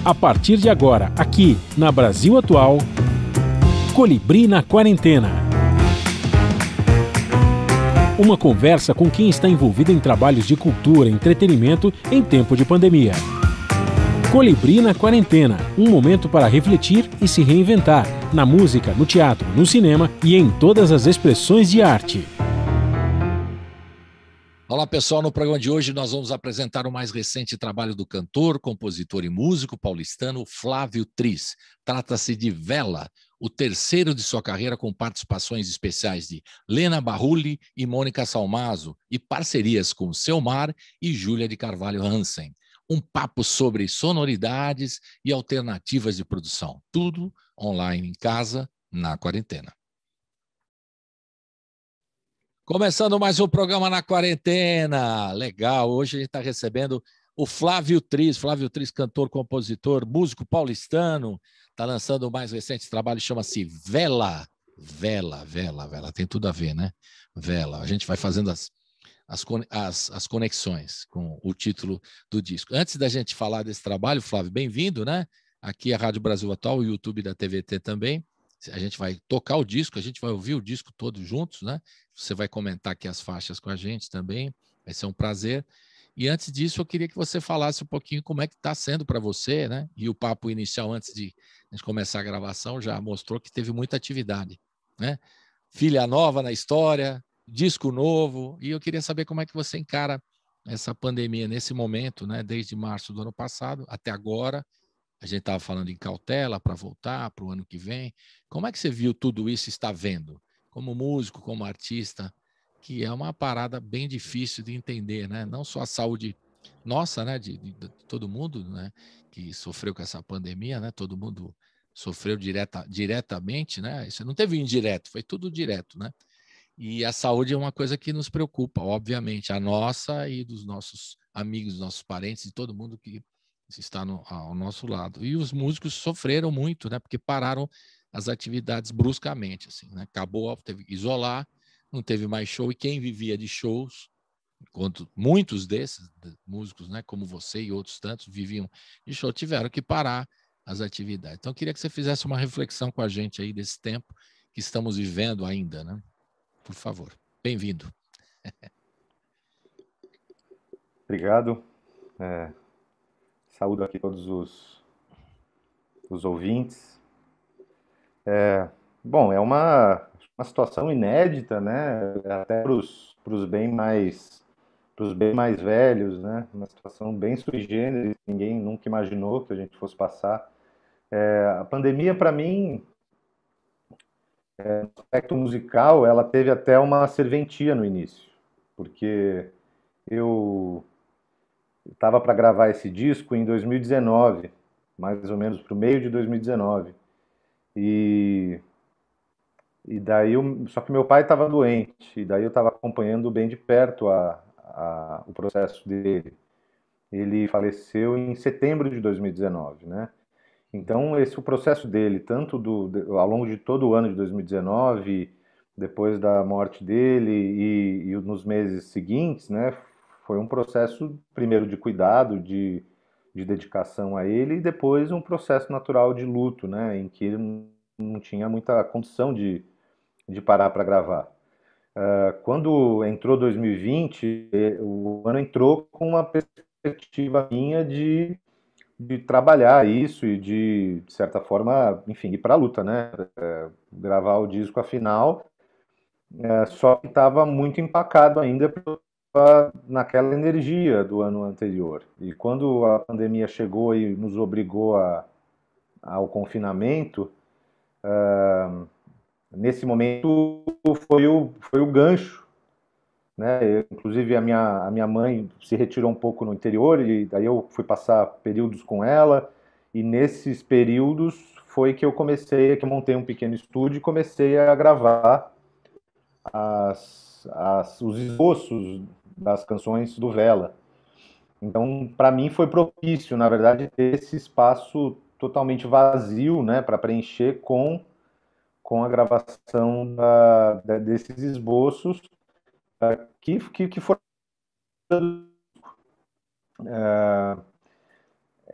A partir de agora, aqui na Brasil Atual, Colibri na Quarentena. Uma conversa com quem está envolvido em trabalhos de cultura e entretenimento em tempo de pandemia. Colibri na Quarentena, um momento para refletir e se reinventar, na música, no teatro, no cinema e em todas as expressões de arte. Olá pessoal, no programa de hoje nós vamos apresentar o mais recente trabalho do cantor, compositor e músico paulistano Flávio Tris. Trata-se de Vela, o terceiro de sua carreira com participações especiais de Lena Barrulli e Mônica Salmazo e parcerias com Selmar e Júlia de Carvalho Hansen. Um papo sobre sonoridades e alternativas de produção. Tudo online em casa, na quarentena. Começando mais um programa na quarentena. Legal, hoje a gente está recebendo o Flávio Tris. Flávio Tris, cantor, compositor, músico paulistano. Está lançando o mais recente trabalho, chama-se Vela. Vela. Tem tudo a ver, né? Vela. A gente vai fazendo as conexões com o título do disco. Antes da gente falar desse trabalho, Flávio, bem-vindo, né? Aqui a Rádio Brasil Atual, o YouTube da TVT também. A gente vai tocar o disco, a gente vai ouvir o disco todo juntos, né? Você vai comentar aqui as faixas com a gente também, vai ser um prazer. E antes disso, eu queria que você falasse um pouquinho como é que está sendo para você, né? E o papo inicial, antes de a gente começar a gravação, já mostrou que teve muita atividade, né? Filha nova na história, disco novo, e eu queria saber como é que você encara essa pandemia nesse momento, né? Desde março do ano passado até agora. A gente estava falando em cautela para voltar para o ano que vem. Como é que você viu tudo isso e está vendo? Como músico, como artista, que é uma parada bem difícil de entender, né? Não só a saúde nossa, né? De todo mundo, né? Que sofreu com essa pandemia, né? Todo mundo sofreu diretamente, né? Isso não teve indireto, foi tudo direto, né? E a saúde é uma coisa que nos preocupa, obviamente, a nossa e dos nossos amigos, dos nossos parentes, de todo mundo que está ao nosso lado. E os músicos sofreram muito, né? Porque pararam as atividades bruscamente, assim, né? Acabou, teve que isolar, não teve mais show, e quem vivia de shows, enquanto muitos desses músicos, né, como você e outros tantos, viviam de show, tiveram que parar as atividades. Então, eu queria que você fizesse uma reflexão com a gente aí desse tempo que estamos vivendo ainda, né? Por favor, bem-vindo. Obrigado. Saúdo aqui todos os ouvintes. Bom, é uma situação inédita, né? Até para os bem mais velhos, né? Uma situação bem sui generis, ninguém nunca imaginou que a gente fosse passar. A pandemia, para mim, no aspecto musical, ela teve até uma serventia no início, porque eu estava para gravar esse disco em 2019, mais ou menos para o meio de 2019. E daí, só que meu pai estava doente, e daí eu estava acompanhando bem de perto o processo dele. Ele faleceu em setembro de 2019, né? Então, o processo dele, tanto ao longo de todo o ano de 2019, depois da morte dele e nos meses seguintes, né? Foi um processo, primeiro, de cuidado, de dedicação a ele, e depois um processo natural de luto, né? Em que ele não tinha muita condição de parar para gravar. Quando entrou 2020, o ano entrou com uma perspectiva minha de trabalhar isso e de certa forma, enfim, ir para a luta, né? Gravar o disco afinal, só que estava muito empacado ainda naquela energia do ano anterior. E quando a pandemia chegou e nos obrigou ao confinamento, nesse momento foi o gancho, né? Inclusive a minha mãe se retirou um pouco no interior e daí eu fui passar períodos com ela, e nesses períodos foi que eu montei um pequeno estúdio e comecei a gravar os esboços das canções do Vela. Então, para mim foi propício, na verdade, ter esse espaço totalmente vazio, né, para preencher com a gravação desses esboços que foram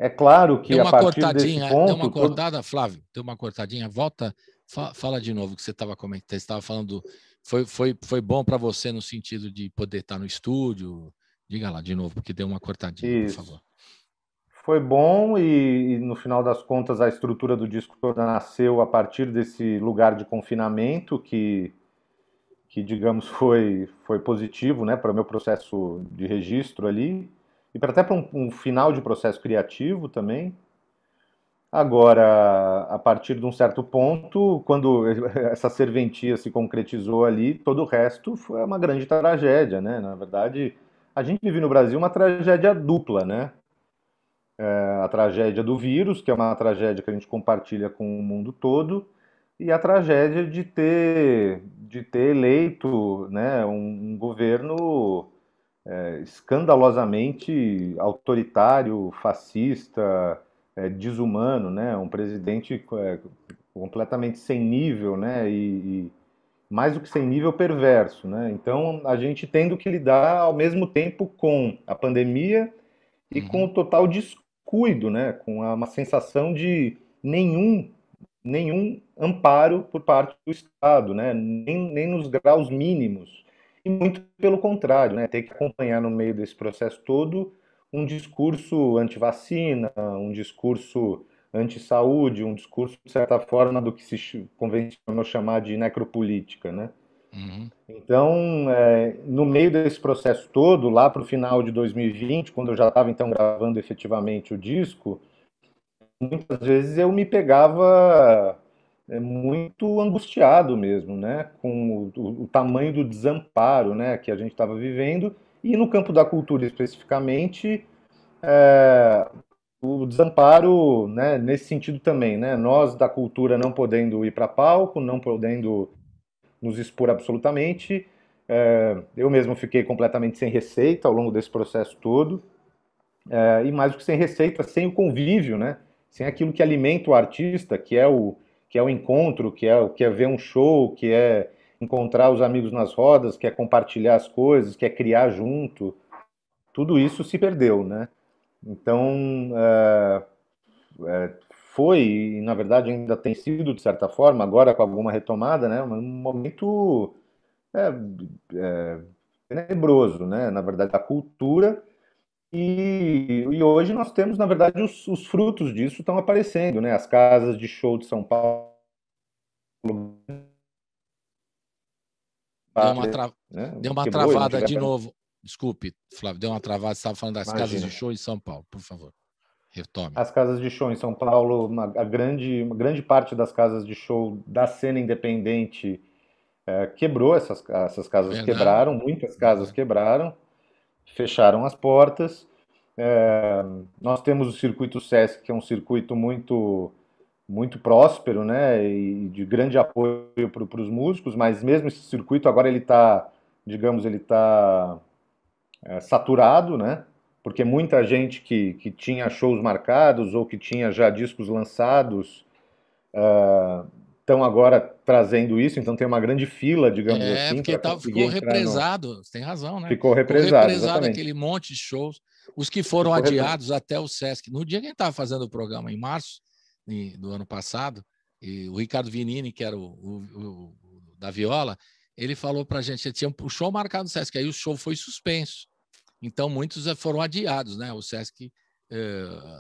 É claro que Deu a uma partir desse cortadinha, deu uma ponto, cortada, Flávio, deu uma cortadinha, volta, fala de novo o que você estava comentando, você estava falando, foi bom para você no sentido de poder estar no estúdio, diga lá de novo, porque deu uma cortadinha, por isso. favor. Foi bom e no final das contas a estrutura do disco toda nasceu a partir desse lugar de confinamento que digamos, foi positivo, né, para o meu processo de registro ali, e para até para um final de processo criativo também. Agora, a partir de um certo ponto, quando essa serventia se concretizou ali, todo o resto foi uma grande tragédia, né? Na verdade, a gente vive no Brasil uma tragédia dupla, né? A tragédia do vírus, que é uma tragédia que a gente compartilha com o mundo todo, e a tragédia de ter eleito, né, um governo escandalosamente autoritário, fascista, desumano, né, um presidente completamente sem nível, né, e mais do que sem nível, perverso, né. Então a gente tendo que lidar ao mesmo tempo com a pandemia e com Uhum. o total descuido, né, com uma sensação de nenhum amparo por parte do Estado, né, nem nos graus mínimos. E muito pelo contrário, né, ter que acompanhar no meio desse processo todo um discurso anti-vacina, um discurso anti-saúde, um discurso, de certa forma, do que se convencionou chamar de necropolítica, né? Uhum. Então, no meio desse processo todo, lá para o final de 2020, quando eu já estava então gravando efetivamente o disco, muitas vezes eu me pegava muito angustiado mesmo, né, com o tamanho do desamparo, né, que a gente estava vivendo e no campo da cultura especificamente, o desamparo, né, nesse sentido também, né, nós da cultura não podendo ir para palco, não podendo nos expor absolutamente, eu mesmo fiquei completamente sem receita ao longo desse processo todo. E mais do que sem receita, sem o convívio, né? Sem aquilo que alimenta o artista, que é o encontro, que é ver um show, que é encontrar os amigos nas rodas, que é compartilhar as coisas, que é criar junto. Tudo isso se perdeu, né? Então, foi, e na verdade ainda tem sido, de certa forma, agora com alguma retomada, né? Um momento é, tenebroso, né? Na verdade, da cultura. E hoje nós temos, na verdade, os frutos disso estão aparecendo, né? As casas de show de São Paulo, Deu uma, né? deu uma Quebrou e não travada de tivemos, novo. Desculpe, Flávio, deu uma travada. Você estava falando das casas imagina. de show em São Paulo, por favor. Retome. As casas de show em São Paulo, uma grande parte das casas de show da cena independente quebrou, essas É casas verdade, quebraram, muitas casas verdade. quebraram, fecharam as portas. Nós temos o circuito Sesc, que é um circuito muito próspero, né, e de grande apoio para os músicos, mas mesmo esse circuito agora ele está, digamos, ele está saturado, né, porque muita gente que tinha shows marcados ou que tinha já discos lançados estão agora trazendo isso, então tem uma grande fila, digamos É, assim, porque para tá, conseguir ficou entrar no... represado, você tem razão, né? Ficou Ficou represado, represado exatamente. aquele monte de shows, os que foram Ficou represado. adiados até o Sesc. No dia que a gente estava fazendo o programa, em março do ano passado, e o Ricardo Vinini, que era o da viola, ele falou para a gente, tinha um show marcado no Sesc, aí o show foi suspenso. Então, muitos foram adiados, né? O Sesc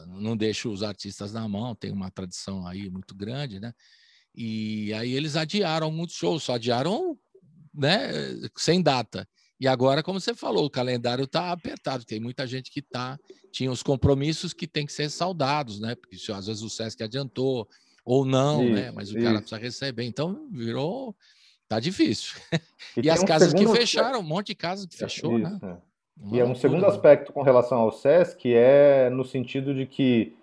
não deixa os artistas na mão, tem uma tradição aí muito grande, né? E aí eles adiaram muitos shows, só adiaram, né, sem data. E agora, como você falou, o calendário está apertado, tem muita gente que tinha os compromissos que tem que ser saudados, né? Porque às vezes o Sesc adiantou ou não, né? Isso, Mas o cara isso. precisa receber. Então, tá difícil. E E tem as um casas que segundo... fecharam, um monte de casa que fechou, né? Isso, Uma E é um loucura, segundo né? aspecto com relação ao SESC, é no sentido de que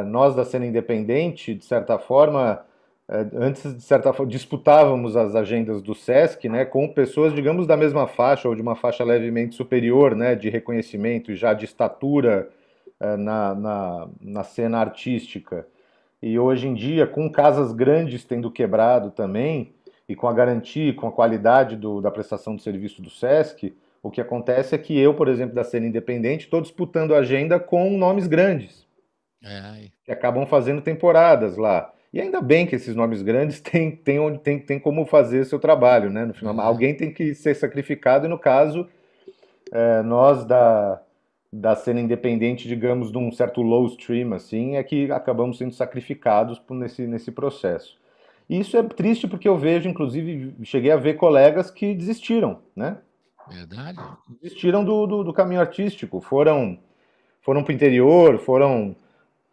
nós da cena independente, de certa forma, antes de certa forma, disputávamos as agendas do SESC, né, com pessoas, digamos, da mesma faixa ou de uma faixa levemente superior, né, de reconhecimento e já de estatura na cena artística. E hoje em dia, com casas grandes tendo quebrado também, e com a garantia, com a qualidade da prestação de serviço do SESC, o que acontece é que eu, por exemplo, da cena independente, estou disputando a agenda com nomes grandes. que acabam fazendo temporadas lá. E ainda bem que esses nomes grandes têm como fazer seu trabalho, né? No final, alguém tem que ser sacrificado, e no caso, nós da cena independente, digamos, de um certo low stream, assim, é que acabamos sendo sacrificados nesse processo. E isso é triste porque eu vejo, inclusive, cheguei a ver colegas que desistiram, né? Verdade. Desistiram do caminho artístico, foram para o interior, foram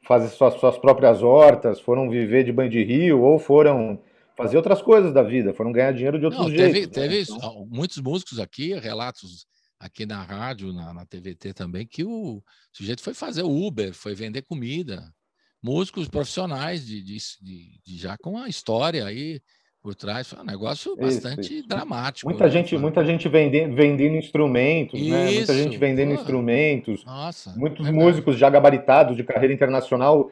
fazer suas próprias hortas, foram viver de banho de rio, ou foram fazer outras coisas da vida, foram ganhar dinheiro de outros Não, jeitos. teve Né? Então, muitos músicos aqui, relatos aqui na rádio, na TVT também, que o sujeito foi fazer Uber, foi vender comida. Músicos profissionais já com a história aí por trás. Foi um negócio bastante isso. dramático, né, Flávio? Muita gente vendendo instrumentos, né? Muita gente Isso, vendendo porra, instrumentos, nossa, muitos verdade. músicos já gabaritados de carreira internacional,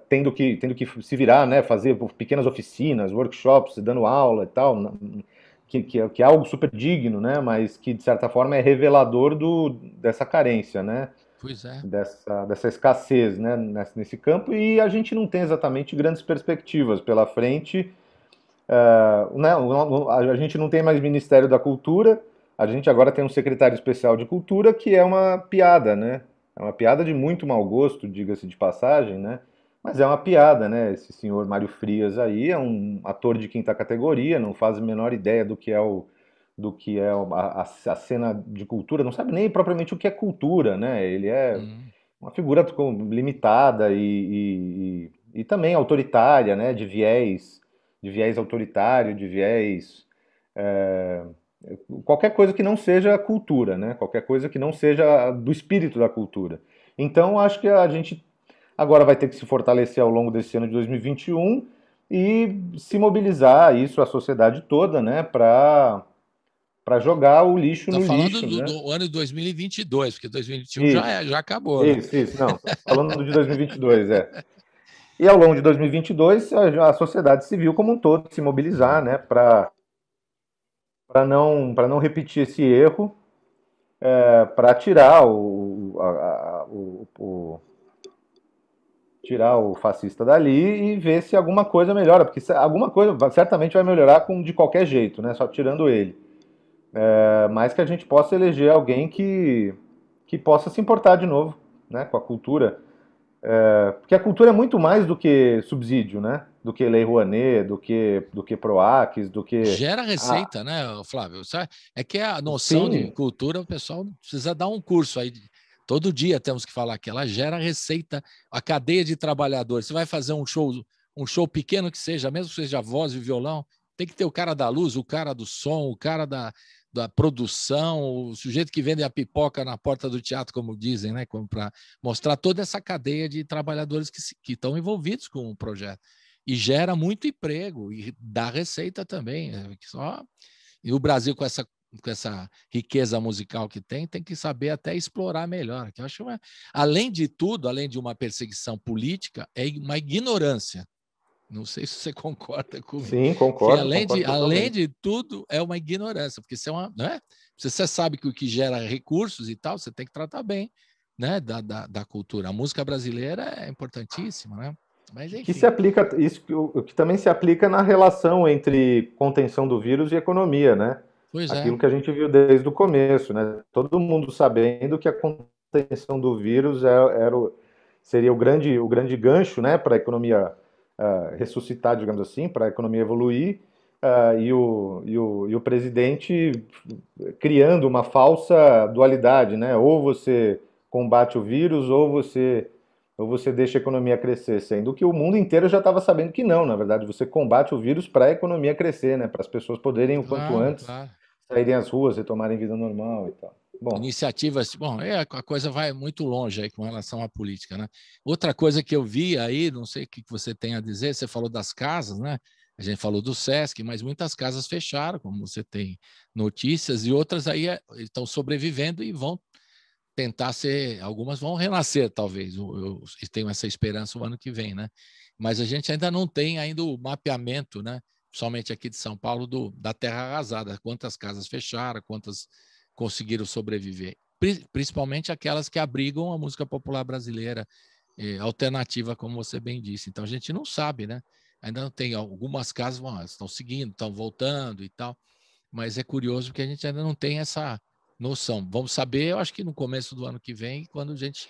tendo que se virar, né? Fazer pequenas oficinas, workshops, dando aula e tal, que é algo super digno, né? Mas que de certa forma é revelador dessa carência, né? Pois é. Dessa escassez, né? Nesse campo, e a gente não tem exatamente grandes perspectivas pela frente. Né, a gente não tem mais Ministério da Cultura, a gente agora tem um secretário especial de Cultura, que é uma piada, né? É uma piada de muito mau gosto, diga-se de passagem, né? Mas é uma piada, né? Esse senhor Mário Frias aí é um ator de quinta categoria, não faz a menor ideia do que é a cena de cultura, não sabe nem propriamente o que é cultura, né? Ele é uma figura limitada e também autoritária, né? De viés autoritário, de viés qualquer coisa que não seja cultura, né? Qualquer coisa que não seja do espírito da cultura. Então, acho que a gente agora vai ter que se fortalecer ao longo desse ano de 2021 e se mobilizar, isso a sociedade toda, né? Para jogar o lixo Está no falando lixo, né? do ano de 2022, porque 2021 Isso, já acabou, né? não, falando de 2022, E ao longo de 2022, a sociedade civil como um todo se mobilizar, né, para não repetir esse erro, para tirar tirar o fascista dali e ver se alguma coisa melhora, porque alguma coisa certamente vai melhorar de qualquer jeito, né, só tirando ele. Mas que a gente possa eleger alguém que possa se importar de novo, né, com a cultura. Porque a cultura é muito mais do que subsídio, né? Do que Lei Rouanet, do que PROACs, do que. Gera Ah, receita, né, Flávio? É que a noção de sim, cultura, o pessoal precisa dar um curso aí. Todo dia temos que falar que ela gera receita, a cadeia de trabalhadores. Você vai fazer um show pequeno que seja, mesmo que seja voz e violão, tem que ter o cara da luz, o cara do som, o cara da produção, o sujeito que vende a pipoca na porta do teatro, como dizem, né? Para mostrar toda essa cadeia de trabalhadores que estão envolvidos com o projeto. E gera muito emprego e dá receita também. E o Brasil, com essa riqueza musical que tem que saber até explorar melhor. Que eu acho além de tudo, além de uma perseguição política, é uma ignorância. Não sei se você concorda comigo. sim, Que concordo além totalmente. de tudo, é uma ignorância, porque não é? Se você sabe que o que gera recursos e tal, você tem que tratar bem, né, da cultura. A música brasileira é importantíssima, né? Mas Que se enfim. aplica, isso o que também se aplica na relação entre contenção do vírus e economia, né? Pois é. Aquilo que a gente viu desde o começo, né? Todo mundo sabendo que a contenção do vírus seria o grande gancho, né, para a economia ressuscitar, digamos assim, para a economia evoluir, e o presidente criando uma falsa dualidade, né? Ou você combate o vírus, ou você deixa a economia crescer, sendo que o mundo inteiro já estava sabendo que não, na verdade, você combate o vírus para a economia crescer, né? Para as pessoas poderem, o quanto Claro, antes, claro. saírem às ruas, retomarem vida normal e tal. Bom, Iniciativas, bom, a coisa vai muito longe aí com relação à política, né? Outra coisa que eu vi aí, não sei o que você tem a dizer, você falou das casas, né? A gente falou do Sesc, mas muitas casas fecharam, como você tem notícias, e outras aí estão sobrevivendo e vão tentar algumas vão renascer, talvez. Eu tenho essa esperança o ano que vem, né? Mas a gente ainda não tem ainda o mapeamento, né? Somente aqui de São Paulo, da terra arrasada. Quantas casas fecharam, quantas conseguiram sobreviver. Principalmente aquelas que abrigam a música popular brasileira. alternativa, como você bem disse. Então, a gente não sabe, né? Ainda não tem algumas casas, estão seguindo, estão voltando e tal, mas é curioso porque a gente ainda não tem essa noção. Vamos saber, eu acho que no começo do ano que vem, quando a gente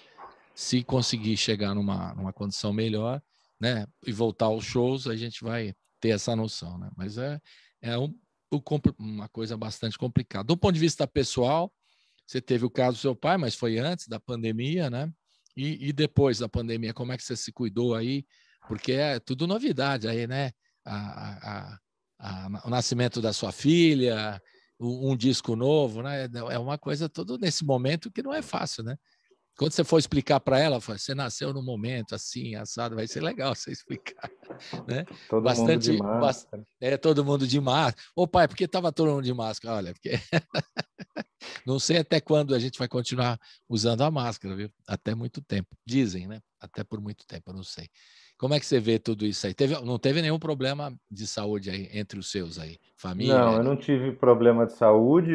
se conseguir chegar numa condição melhor, né, e voltar aos shows, a gente vai ter essa noção, né? Mas uma coisa bastante complicada. Do ponto de vista pessoal, você teve o caso do seu pai, mas foi antes da pandemia, né? E depois da pandemia, como é que você se cuidou aí? Porque é tudo novidade aí, né? O nascimento da sua filha, um disco novo, né? É uma coisa tudo nesse momento que não é fácil, né? Quando você for explicar para ela, você nasceu num momento assim, assado, vai ser legal você explicar, né? Todo mundo de máscara. Todo mundo de máscara. Ô pai, por que estava todo mundo de máscara? Olha, porque não sei até quando a gente vai continuar usando a máscara, viu? Até muito tempo. Dizem, né? Até por muito tempo, eu não sei. Como é que você vê tudo isso aí? Não teve nenhum problema de saúde aí entre os seus aí? Não, Família? eu não tive problema de saúde,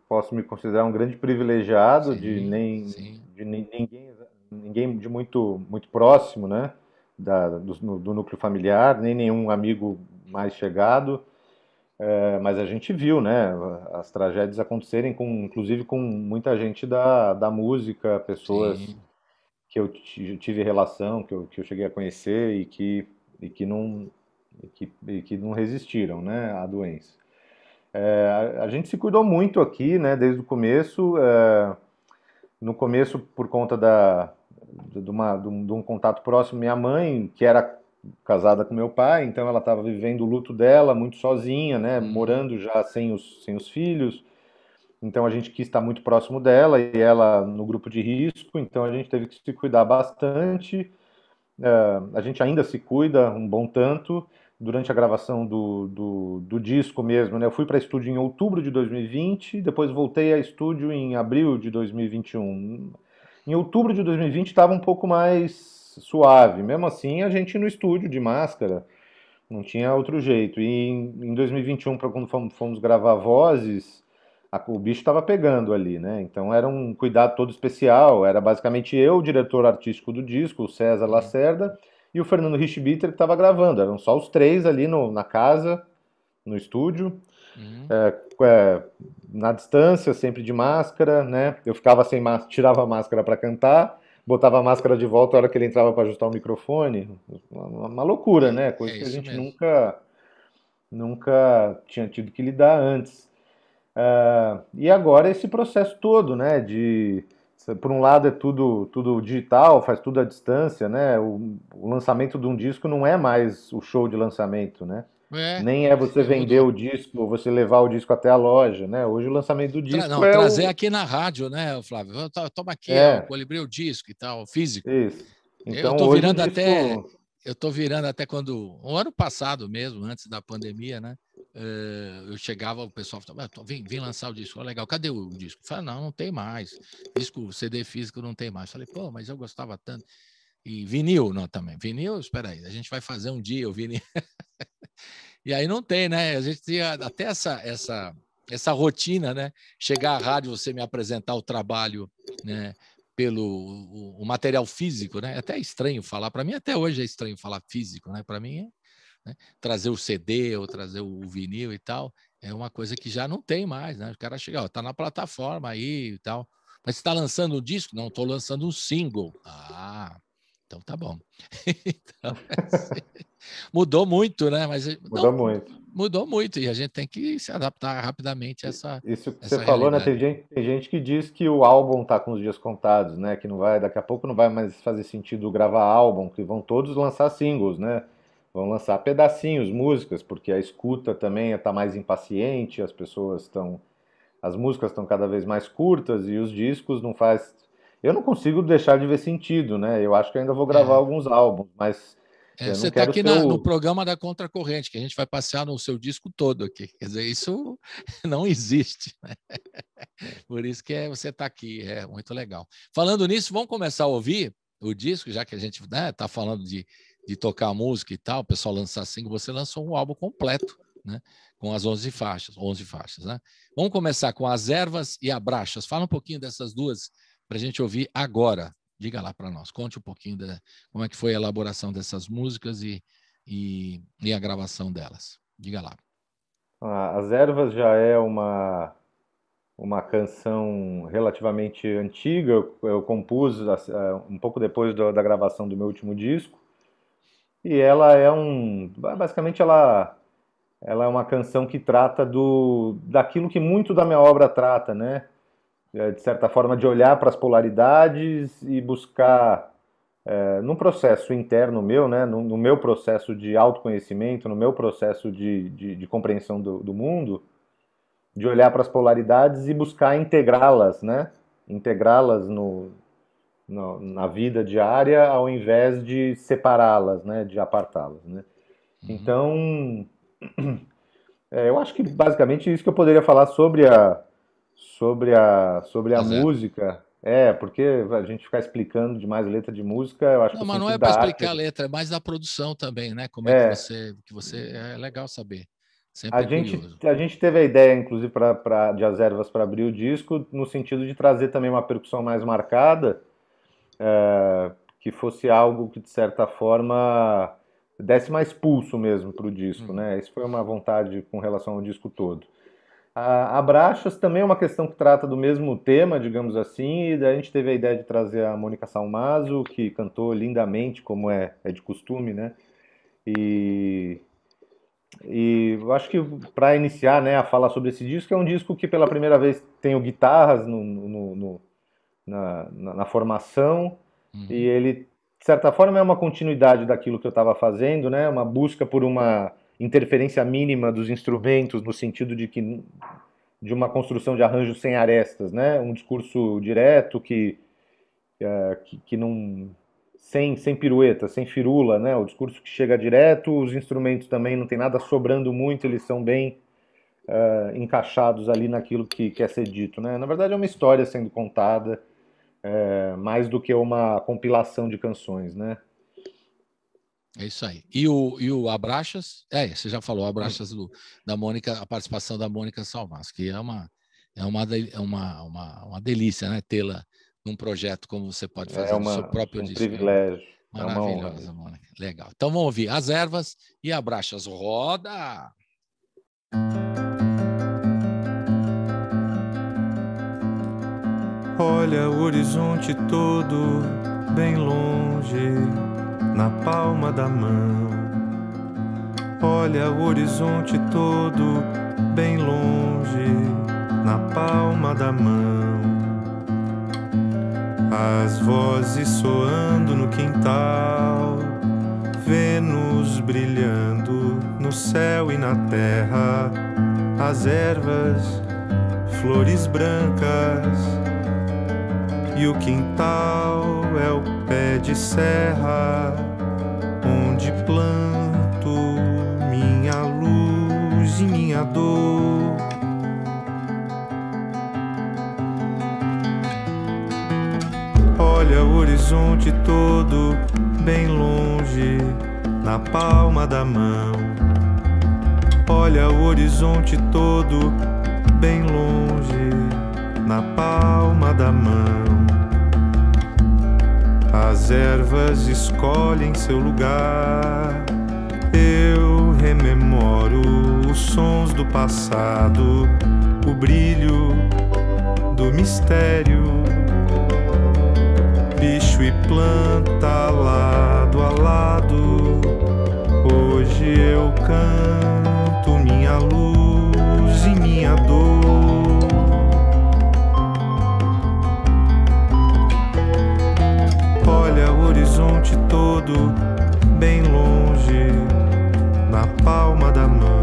posso me considerar um grande privilegiado Sim, sim. de ninguém de muito próximo, né, do núcleo familiar, nem nenhum amigo mais chegado, mas a gente viu, né, as tragédias acontecerem, inclusive com muita gente da música, pessoas Sim. que eu tive relação, que eu cheguei a conhecer e que não, e que não resistiram, né, à doença. A gente se cuidou muito aqui, né, desde o começo. No começo, por conta de um contato próximo, minha mãe, que era casada com meu pai, então ela estava vivendo o luto dela muito sozinha, né, morando já sem os filhos. Então a gente quis estar muito próximo dela e ela no grupo de risco, então a gente teve que se cuidar bastante. A gente ainda se cuida um bom tanto durante a gravação do disco mesmo, né? Eu fui para estúdio em outubro de 2020, depois voltei a estúdio em abril de 2021. Em outubro de 2020 estava um pouco mais suave, mesmo assim a gente no estúdio de máscara, não tinha outro jeito. E em 2021, para quando fomos gravar Vozes, o bicho estava pegando ali, né? Então era um cuidado todo especial. Era basicamente eu, o diretor artístico do disco, o César Lacerda, e o Fernando Richbiter que estava gravando. Eram só os três ali na casa, no estúdio, na distância, sempre de máscara, né? Eu ficava sem máscara, tirava a máscara para cantar, botava a máscara de volta a hora que ele entrava para ajustar o microfone. Uma loucura, né? Coisa É que a isso gente mesmo. nunca tinha tido que lidar antes. E agora esse processo todo, né? Por um lado é tudo digital, faz tudo à distância, né? O lançamento de um disco não é mais o show de lançamento, né? Nem é você vender Mudou. o disco ou você levar o disco até a loja, né? Hoje o lançamento do disco Não, é trazer o. aqui na rádio, né, Flávio? Toma aqui, ó, o É, Colibri, o disco e tal, físico. isso. Eu Então tô hoje o virando até, disco. eu tô virando até quando, o ano passado mesmo, antes da pandemia, né? Eu chegava, o pessoal falava, vem lançar o disco. Legal, cadê o disco? Eu falei, não tem mais. Disco CD físico não tem mais. Eu falei, pô, mas eu gostava tanto. E vinil, não, também. Vinil, espera aí, a gente vai fazer um dia o vinil. E aí não tem, né? A gente tinha até essa rotina, né? Chegar à rádio, você me apresentar o trabalho, né? Pelo o material físico, né? Até é estranho falar, para mim até hoje é estranho falar físico, né? Para mim, né? Trazer o CD ou trazer o vinil e tal, é uma coisa que já não tem mais, né? O cara chega, ó, tá na plataforma aí e tal. Mas você está lançando um disco? Não, estou lançando um single. Ah, então tá bom. Então, assim, mudou muito, né? Mas Muda não, muito. mudou muito e a gente tem que se adaptar rapidamente a Isso que você essa falou, né? realidade. Tem gente que diz que o álbum tá com os dias contados, né? Que não vai, daqui a pouco não vai mais fazer sentido gravar álbum, que vão todos lançar singles, né? Vão lançar pedacinhos, músicas, porque a escuta também está mais impaciente, as músicas estão cada vez mais curtas e os discos não faz. Eu não consigo deixar de ver sentido, né? Eu acho que ainda vou gravar É, alguns álbuns, mas eu você não está quero aqui ser no o. programa da Contracorrente, que a gente vai passear no seu disco todo aqui. Quer dizer, isso não existe, né? Por isso que você está aqui, é muito legal. Falando nisso, vamos começar a ouvir o disco, já que a gente está falando de tocar música e tal, o pessoal lançar single, você lançou um álbum completo, né? Com as 11 faixas, né? Vamos começar com As Ervas e Abraxas. Fala um pouquinho dessas duas para a gente ouvir agora. Diga lá para nós, conte um pouquinho como é que foi a elaboração dessas músicas e a gravação delas. Diga lá. As Ervas já é uma canção relativamente antiga. Eu compus um pouco depois da gravação do meu último disco. E ela é basicamente ela é uma canção que trata daquilo que muito da minha obra trata, né? De certa forma, de olhar para as polaridades e buscar, num processo interno meu, né? No meu processo de autoconhecimento, no meu processo de compreensão do mundo, de olhar para as polaridades e buscar integrá-las, né? Integrá-las na vida diária, ao invés de separá-las, né? De apartá-las, né? Então, eu acho que basicamente isso que eu poderia falar sobre a música. Porque a gente ficar explicando demais letra de música, eu acho que mas não é para explicar a letra, é mais da produção também, né? Como é que você é legal saber. Sempre curioso. A gente teve a ideia, inclusive, de As Ervas para abrir o disco, no sentido de trazer também uma percussão mais marcada, que fosse algo que, de certa forma, desse mais pulso mesmo para o disco, né? Isso foi uma vontade com relação ao disco todo. A Brachas também é uma questão que trata do mesmo tema, digamos assim, e daí a gente teve a ideia de trazer a Mônica Salmazo, que cantou lindamente, como é de costume, né? E eu acho que para iniciar, né, a falar sobre esse disco, é um disco que pela primeira vez tem guitarras na formação, e ele, de certa forma, é uma continuidade daquilo que eu estava fazendo, né? Uma busca por uma interferência mínima dos instrumentos, no sentido de uma construção de arranjos sem arestas, né? Um discurso direto que não, sem pirueta, sem firula, né? O discurso que chega direto, os instrumentos também não tem nada sobrando muito, eles são bem encaixados ali naquilo que quer ser dito, né? Na verdade é uma história sendo contada, mais do que uma compilação de canções, né? É isso aí. E o Abraxas, você já falou, Abraxas da Mônica, a participação da Mônica Salmazo, que é uma delícia, né? Tê-la num projeto como você pode fazer no seu próprio disco. Privilégio. Maravilhosa, Mônica. Legal. Então vamos ouvir As Ervas e Abraxas. Roda! Olha o horizonte todo bem longe, na palma da mão. Olha o horizonte todo bem longe, na palma da mão. As vozes soando no quintal, Vênus brilhando no céu e na terra, as ervas, flores brancas, e o quintal é o pé de serra, onde planto minha luz e minha dor. Olha o horizonte todo bem longe, na palma da mão. Olha o horizonte todo bem longe, na palma da mão. As ervas escolhem seu lugar, eu rememoro os sons do passado, o brilho do mistério. Bicho e planta lado a lado, hoje eu canto minha luz e minha dor. Olha o horizonte todo bem longe, na palma da mão.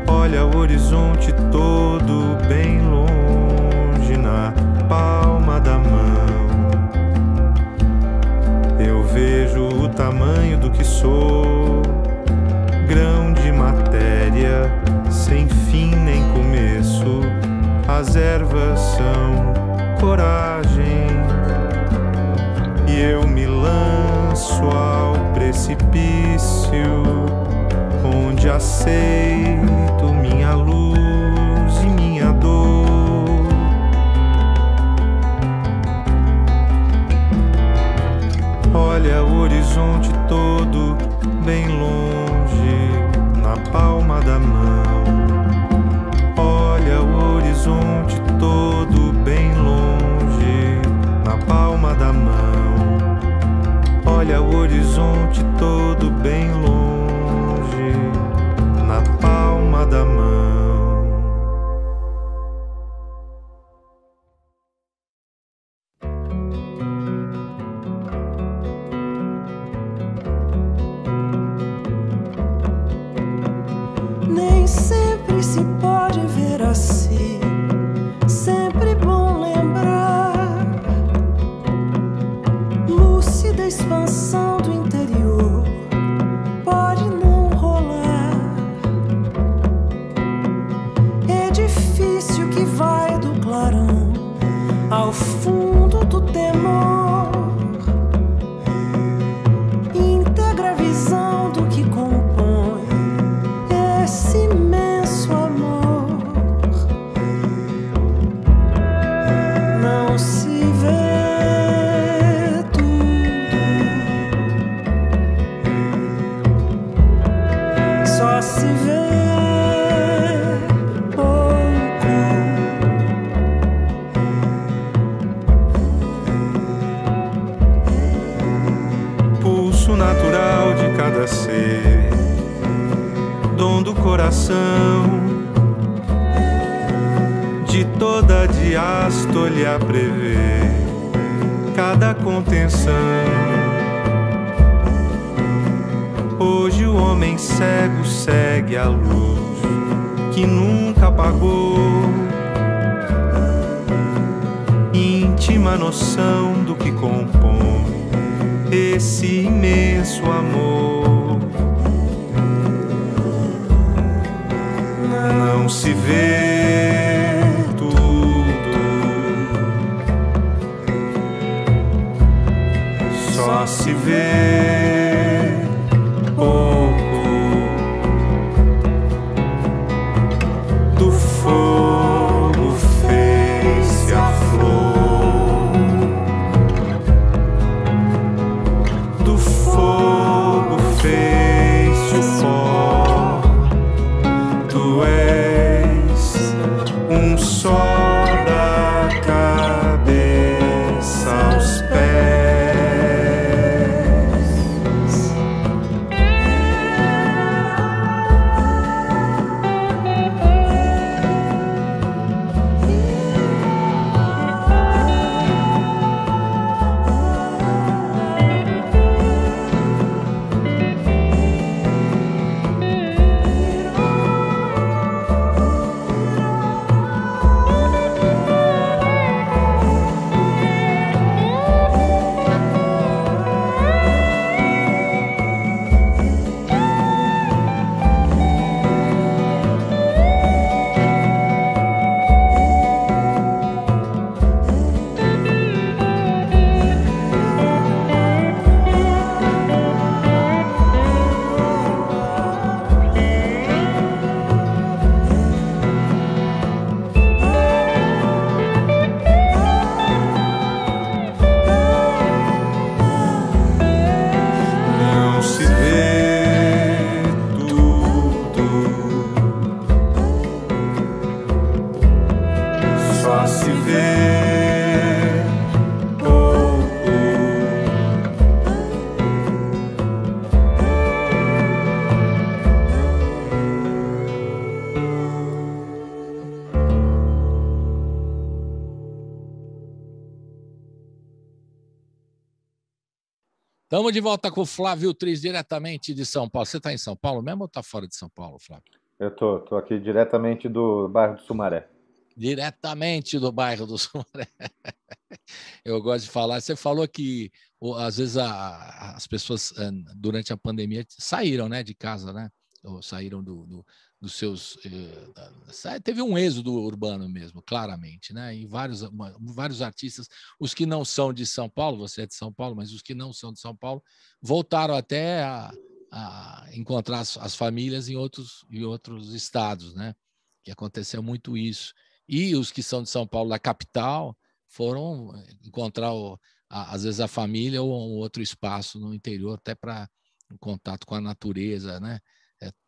Olha o horizonte todo bem longe, na palma da mão. Eu vejo o tamanho do que sou, grão de matéria, sem fim nem começo. As ervas são coragem, e eu me lanço ao precipício, onde aceito minha luz e minha dor. Olha o horizonte todo bem longe, na palma da mão. Olha o horizonte todo bem longe, na palma da mão. Olha o horizonte todo bem longe, na palma da mão. Nem sempre se pode ver assim, sempre bom lembrar. Lúcida expansão do interior pode não rolar. Edifício que vai do clarão ao fundo do temor. Integra a visão do que compõe esse imenso amor. Não se vê tudo, só se vê pouco. Pulso natural de cada ser, dom do coração, de toda diástole a prever cada contenção. Hoje o homem cego segue a luz que nunca apagou. Íntima noção do que compõe esse imenso amor. Não se vê tudo, só se vê pouco do fogo fez-se a flor, do fogo fez-se o pó. Tu és um só da cabeça aos pés. Não se vê tudo, só se vê pouco. Estamos de volta com o Flávio Tris, diretamente de São Paulo. Você está em São Paulo mesmo ou está fora de São Paulo, Flávio? Eu tô aqui diretamente do bairro do Sumaré. Diretamente do bairro do Sumaré. Eu gosto de falar. Você falou que às vezes as pessoas durante a pandemia saíram, né, de casa, né? Ou saíram dos seus... Teve um êxodo urbano mesmo, claramente, né? E vários artistas, os que não são de São Paulo, você é de São Paulo, mas os que não são de São Paulo, voltaram até a encontrar as famílias em outros estados, né? Que aconteceu muito isso. E os que são de São Paulo, da capital, foram encontrar às vezes a família ou um outro espaço no interior, até para um contato com a natureza, né?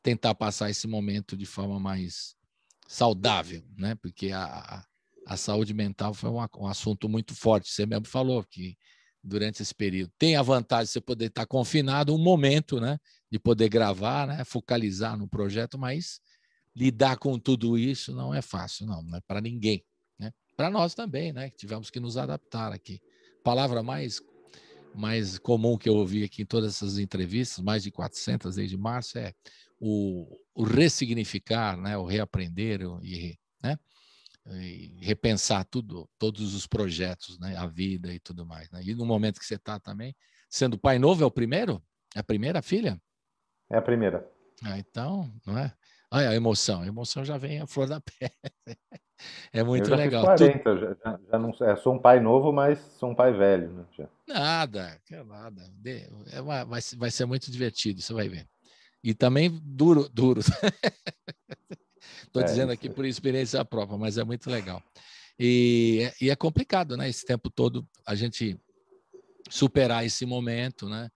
Tentar passar esse momento de forma mais saudável, né? Porque a saúde mental foi um assunto muito forte. Você mesmo falou que durante esse período tem a vantagem de você poder estar confinado um momento, né? De poder gravar, né? Focalizar no projeto, mas lidar com tudo isso não é fácil, não é para ninguém, né? Para nós também, né? Tivemos que nos adaptar aqui. Palavra mais comum que eu ouvi aqui em todas essas entrevistas, mais de 400 desde março, é o ressignificar, né? O reaprender né? E repensar todos os projetos, né? A vida e tudo mais, né? E no momento que você está também, sendo pai novo, é o primeiro? É a primeira filha? É a primeira. Então, não é? Olha a emoção já vem à flor da pele. É Eu muito já fiz legal. 40, já não, sou um pai novo, mas sou um pai velho, né? Já. Nada. Vai ser muito divertido, você vai ver. E também duro. Estou dizendo aqui por experiência própria, mas é muito legal. E é complicado, né? Esse tempo todo a gente superar esse momento, né?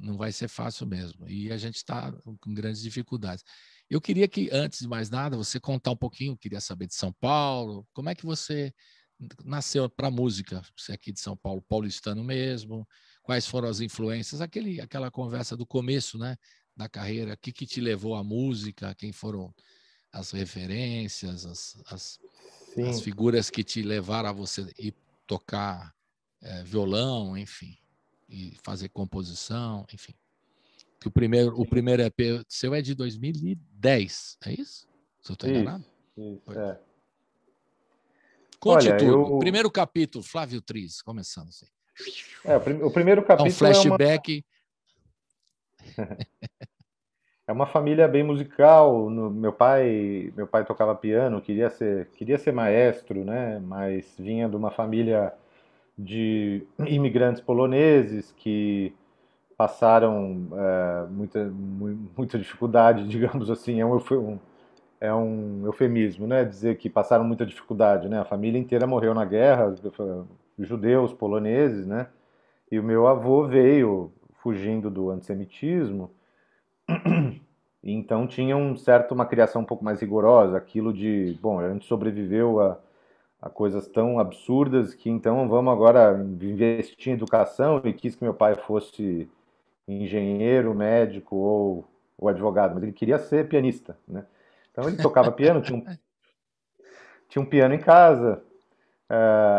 Não vai ser fácil mesmo. E a gente está com grandes dificuldades. Eu queria que, antes de mais nada, você contar um pouquinho, queria saber de São Paulo, como é que você nasceu para a música? Você é aqui de São Paulo, paulistano mesmo, quais foram as influências? Aquela conversa do começo, né, da carreira, o que te levou à música, quem foram as referências, as figuras que te levaram a você ir tocar violão, enfim, e fazer composição, enfim. Que o primeiro EP seu é de 2010, é isso? Se eu estou enganado? Isso, é. Conte tudo. Primeiro capítulo, Flávio Tris, começando assim. O primeiro capítulo um flashback. É uma família bem musical. Meu pai tocava piano, queria ser maestro, né? Mas vinha de uma família de imigrantes poloneses que passaram muita dificuldade, digamos assim. É um eufemismo, né? Dizer que passaram muita dificuldade, né? A família inteira morreu na guerra, judeus, poloneses, né? E o meu avô veio fugindo do antissemitismo. Então tinha uma criação um pouco mais rigorosa, aquilo de, bom, a gente sobreviveu a coisas tão absurdas que então vamos agora investir em educação, e quis que meu pai fosse engenheiro, médico ou advogado, mas ele queria ser pianista, né? Então ele tocava piano, tinha um piano em casa,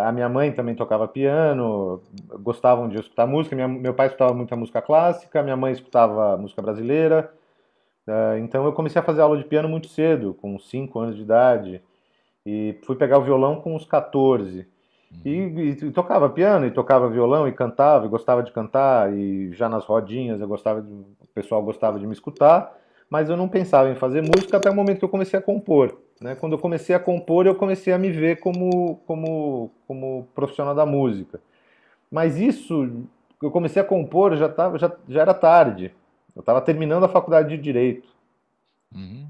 a minha mãe também tocava piano, gostavam de escutar música, meu pai escutava muita música clássica, minha mãe escutava música brasileira. Então eu comecei a fazer aula de piano muito cedo, com 5 anos de idade, e fui pegar o violão com uns 14. E tocava piano, e tocava violão, e cantava, e gostava de cantar, e já nas rodinhas o pessoal gostava de me escutar, mas eu não pensava em fazer música até o momento que eu comecei a compor, né? Quando eu comecei a compor, eu comecei a me ver como profissional da música. Mas isso, eu comecei a compor, já era tarde. Eu estava terminando a faculdade de Direito. Uhum.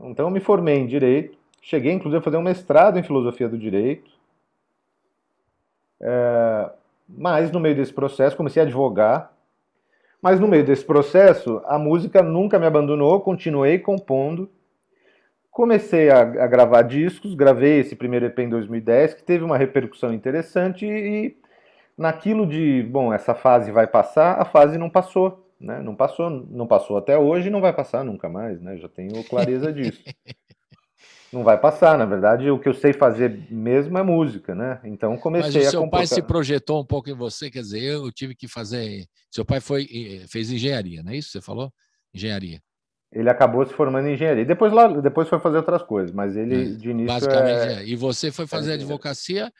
Então eu me formei em Direito, cheguei inclusive a fazer um mestrado em Filosofia do Direito. Mas no meio desse processo comecei a advogar. Mas no meio desse processo a música nunca me abandonou, continuei compondo. Comecei a gravar discos, gravei esse primeiro EP em 2010, que teve uma repercussão interessante e naquilo de, bom, essa fase vai passar, a fase não passou, né? Não passou até hoje e não vai passar nunca mais, né? Já tenho clareza disso. Não vai passar, na verdade, o que eu sei fazer mesmo é música, né? Então comecei Mas o a seu compor. pai se projetou um pouco em você, quer dizer, eu tive que fazer. Seu pai fez engenharia, não é isso? Você falou? Engenharia. Ele acabou se formando em engenharia. Depois foi fazer outras coisas, mas ele de início basicamente. E você foi fazer advocacia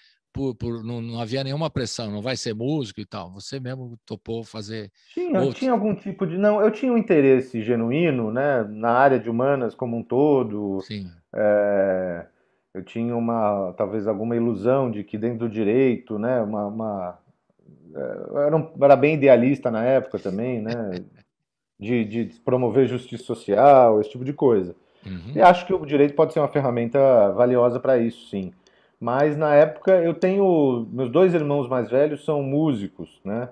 não havia nenhuma pressão, não vai ser músico e tal. Você mesmo topou fazer. Tinha algum tipo de. Não, eu tinha um interesse genuíno, né, na área de humanas como um todo. Sim. Eu tinha talvez alguma ilusão de que dentro do direito, né, era bem idealista na época também, né, de promover justiça social, esse tipo de coisa. Uhum. E acho que o direito pode ser uma ferramenta valiosa para isso, sim. Mas na época eu tenho. Meus dois irmãos mais velhos são músicos, né?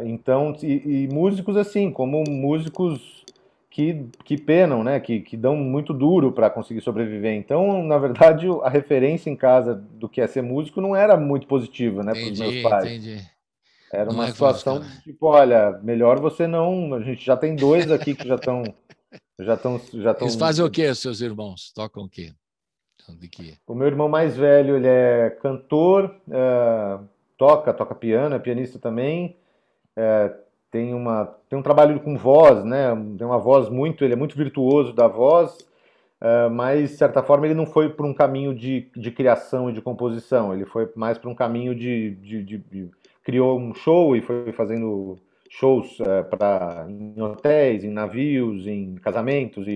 Então, e músicos assim, como músicos que penam, né? Que dão muito duro para conseguir sobreviver. Então, na verdade, a referência em casa do que é ser músico não era muito positiva, né, para os meus Entendi, pais. entendi. Era Não uma é fácil, situação cara. de tipo, olha, melhor você não. A gente já tem dois aqui que já Eles fazem o estão. quê, os seus irmãos? Tocam o quê? De quê? O meu irmão mais velho, ele é cantor, toca piano, é pianista também. Tem um trabalho com voz, né? Tem uma voz muito, ele é muito virtuoso da voz, mas de certa forma ele não foi por um caminho de criação e de composição, ele foi mais por um caminho criou um show e foi fazendo shows em hotéis, em navios, em casamentos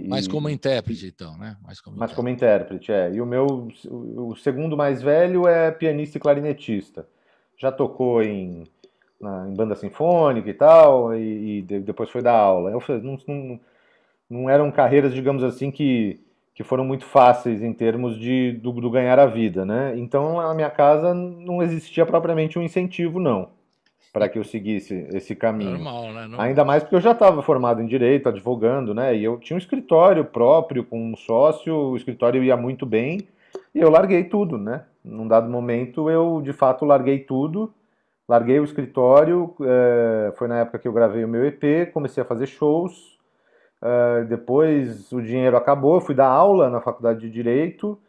Mais como e, intérprete, então, né? Mais como mas como intérprete. intérprete, é. E o segundo mais velho é pianista e clarinetista. Já tocou em banda sinfônica e tal, depois foi dar aula. Eu falei, não eram carreiras, digamos assim, que foram muito fáceis em termos do ganhar a vida, né? Então, na minha casa não existia propriamente um incentivo, não, para que eu seguisse esse caminho. Normal, né? Ainda Normal. mais porque eu já estava formado em direito, advogando, né? E eu tinha um escritório próprio com um sócio, o escritório ia muito bem, e eu larguei tudo, né? Num dado momento, eu de fato larguei tudo, larguei o escritório, foi na época que eu gravei o meu EP, comecei a fazer shows, depois o dinheiro acabou, fui dar aula na faculdade de Direito,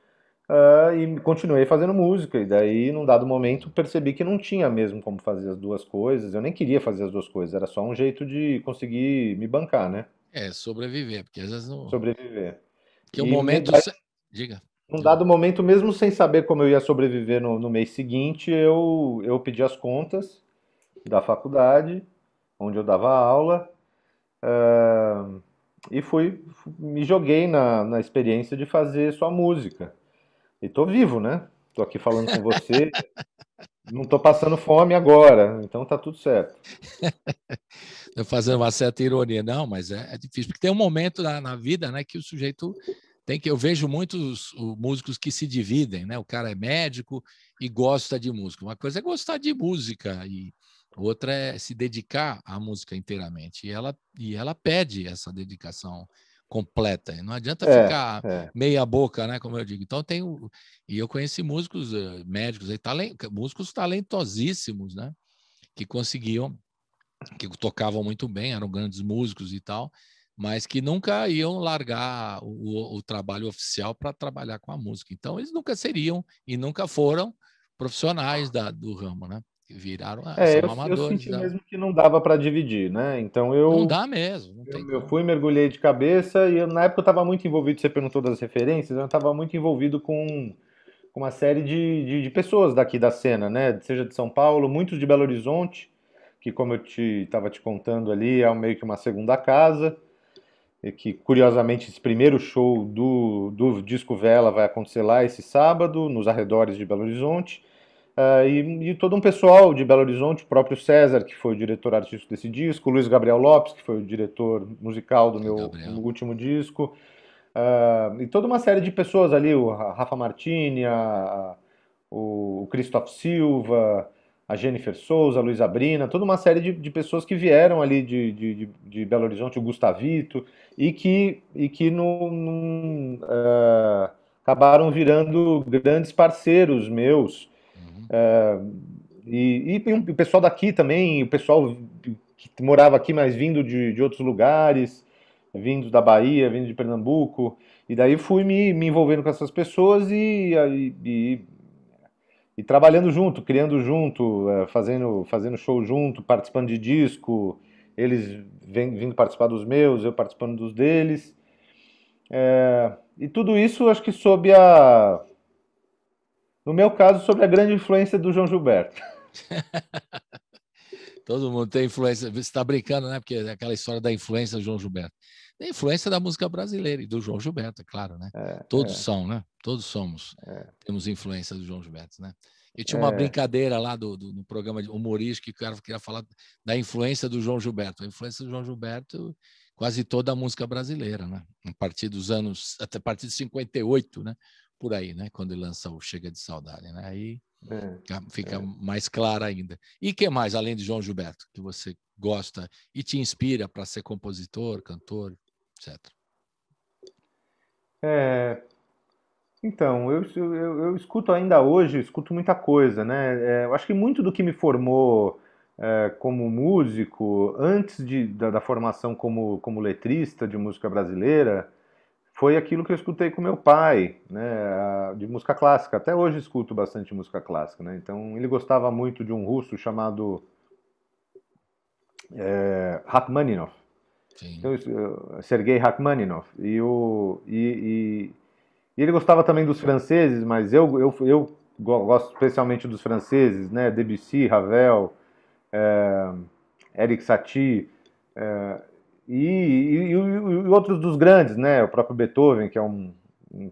e continuei fazendo música. E daí, num dado momento, percebi que não tinha mesmo como fazer as duas coisas. Eu nem queria fazer as duas coisas, era só um jeito de conseguir me bancar, né? É, sobreviver, porque às vezes não. Sobreviver. Que o E momento. daí, Diga. num dado momento, mesmo sem saber como eu ia sobreviver no mês seguinte, eu pedi as contas da faculdade, onde eu dava aula, e me joguei na experiência de fazer só música. E tô vivo, né? Tô aqui falando com você, não tô passando fome agora, então tá tudo certo. Estou fazendo uma certa ironia. Não, mas é difícil, porque tem um momento na vida, né, que o sujeito tem que. Eu vejo muitos músicos que se dividem, né? O cara é médico e gosta de música. Uma coisa é gostar de música, e outra é se dedicar à música inteiramente. E ela pede essa dedicação completa. E não adianta É, ficar é. meia boca, né? Como eu digo. Então e eu conheci músicos, médicos, músicos talentosíssimos, né? Que conseguiam, que tocavam muito bem, eram grandes músicos e tal, mas que nunca iam largar o trabalho oficial para trabalhar com a música. Então, eles nunca seriam e nunca foram profissionais do ramo, né? Viraram, É, são eu amadores. senti mesmo que não dava para dividir, né? Então Não dá mesmo, não tem eu como. fui, mergulhei de cabeça e na época eu estava muito envolvido, você perguntou das referências, eu estava muito envolvido com uma série de pessoas daqui da cena, né? Seja de São Paulo, muitos de Belo Horizonte, que como eu estava te contando ali, é meio que uma segunda casa, e que curiosamente esse primeiro show do Disco Vela vai acontecer lá esse sábado, nos arredores de Belo Horizonte. E todo um pessoal de Belo Horizonte, o próprio César, que foi o diretor artístico desse disco, o Luiz Gabriel Lopes, que foi o diretor musical do meu Gabriel. último disco, e toda uma série de pessoas ali, o Rafa Martini, o Christoph Silva, a Jennifer Souza, a Luísa Brina, toda uma série de pessoas que vieram ali de Belo Horizonte, o Gustavito, e que acabaram virando grandes parceiros meus. Uhum. E o pessoal daqui também, o pessoal que morava aqui, mas vindo de outros lugares, vindo da Bahia, vindo de Pernambuco. E daí fui me envolvendo com essas pessoas e trabalhando junto, criando junto, fazendo show junto, participando de disco, eles vindo participar dos meus, eu participando dos deles. E tudo isso, acho que no meu caso, sobre a grande influência do João Gilberto. Todo mundo tem influência. Você está brincando, né? Porque é aquela história da influência do João Gilberto. Tem influência da música brasileira e do João Gilberto, é claro, né? Todos são, né? Todos somos. Temos influência do João Gilberto, né? E tinha uma brincadeira lá no programa humorístico que o cara queria falar da influência do João Gilberto. A influência do João Gilberto, quase toda a música brasileira, né? Até a partir de 58, né? por aí, né? Quando ele lança o Chega de Saudade, né? Aí É, fica é. mais claro ainda. E que mais, além de João Gilberto, que você gosta e te inspira para ser compositor, cantor, etc. É, então, eu escuto ainda hoje, escuto muita coisa, né? Eu acho que muito do que me formou como músico, antes da formação como letrista de música brasileira, foi aquilo que eu escutei com meu pai, né? De música clássica. Até hoje escuto bastante música clássica, né? Então, ele gostava muito de um russo chamado Rachmaninoff. Sim. Então, Sergei Rachmaninoff. E ele gostava também dos franceses, mas eu gosto especialmente dos franceses, né? Debussy, Ravel, Eric Satie, e outros dos grandes, né? O próprio Beethoven, que é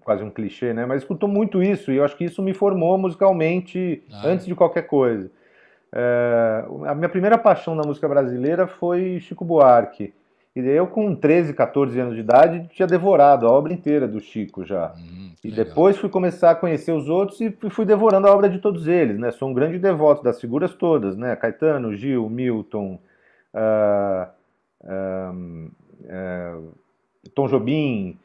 quase um clichê, né? Mas escutou muito isso, e eu acho que isso me formou musicalmente Ah, antes de qualquer coisa. A minha primeira paixão na música brasileira foi Chico Buarque. E daí eu, com 13, 14 anos de idade, tinha devorado a obra inteira do Chico já. que E legal. depois fui começar a conhecer os outros e fui devorando a obra de todos eles, né? Sou um grande devoto das figuras todas, né? Caetano, Gil, Milton, ah, Tom Jobim.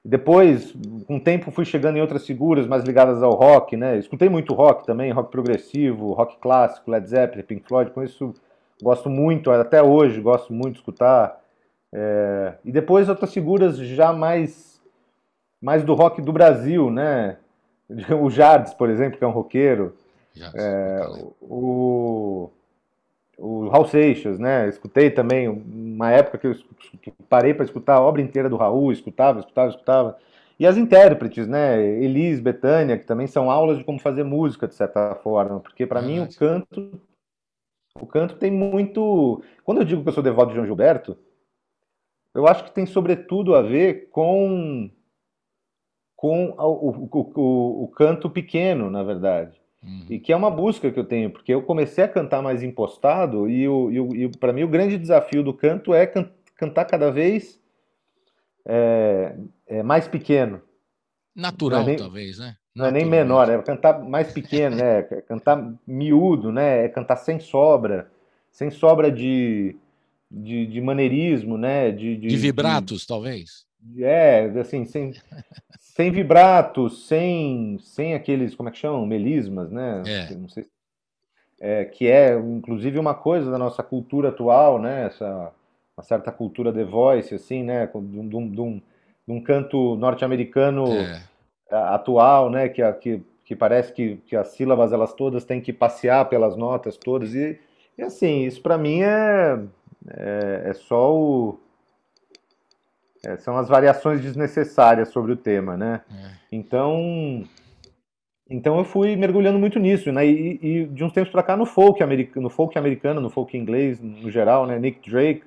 Depois, com o tempo, fui chegando em outras figuras mais ligadas ao rock, né? Escutei muito rock também, rock progressivo, rock clássico, Led Zeppelin, Pink Floyd, com isso gosto muito, até hoje gosto muito de escutar. E depois outras figuras já mais do rock do Brasil, né? O Jardes, por exemplo, que é um roqueiro. Já, É, bacana. o Raul Seixas, né? Escutei também uma época que parei para escutar a obra inteira do Raul, escutava. E as intérpretes, né? Elis, Betânia, que também são aulas de como fazer música, de certa forma, porque para mim Verdade. o canto tem muito. Quando eu digo que eu sou devoto de João Gilberto, eu acho que tem sobretudo a ver com o canto pequeno, na verdade. E Uhum. que é uma busca que eu tenho, porque eu comecei a cantar mais impostado e para mim o grande desafio do canto é cantar cada vez mais pequeno. Não é Natural, nem, talvez, né? não é nem menor, Naturalmente. é cantar mais pequeno, né? É cantar miúdo, né? É cantar sem sobra de maneirismo, né? De vibratos, talvez. Assim, sem vibratos, sem aqueles, como é que chamam? Melismas, né? É. Não sei, que é inclusive uma coisa da nossa cultura atual, né? Uma certa cultura The Voice, assim, né? De um canto norte-americano É. atual, né? Que parece que as sílabas elas todas têm que passear pelas notas todas e assim, isso para mim é só são as variações desnecessárias sobre o tema, né? É. Então, então eu fui mergulhando muito nisso, né? E de uns tempos para cá no folk americano, no folk inglês no geral, né? Nick Drake,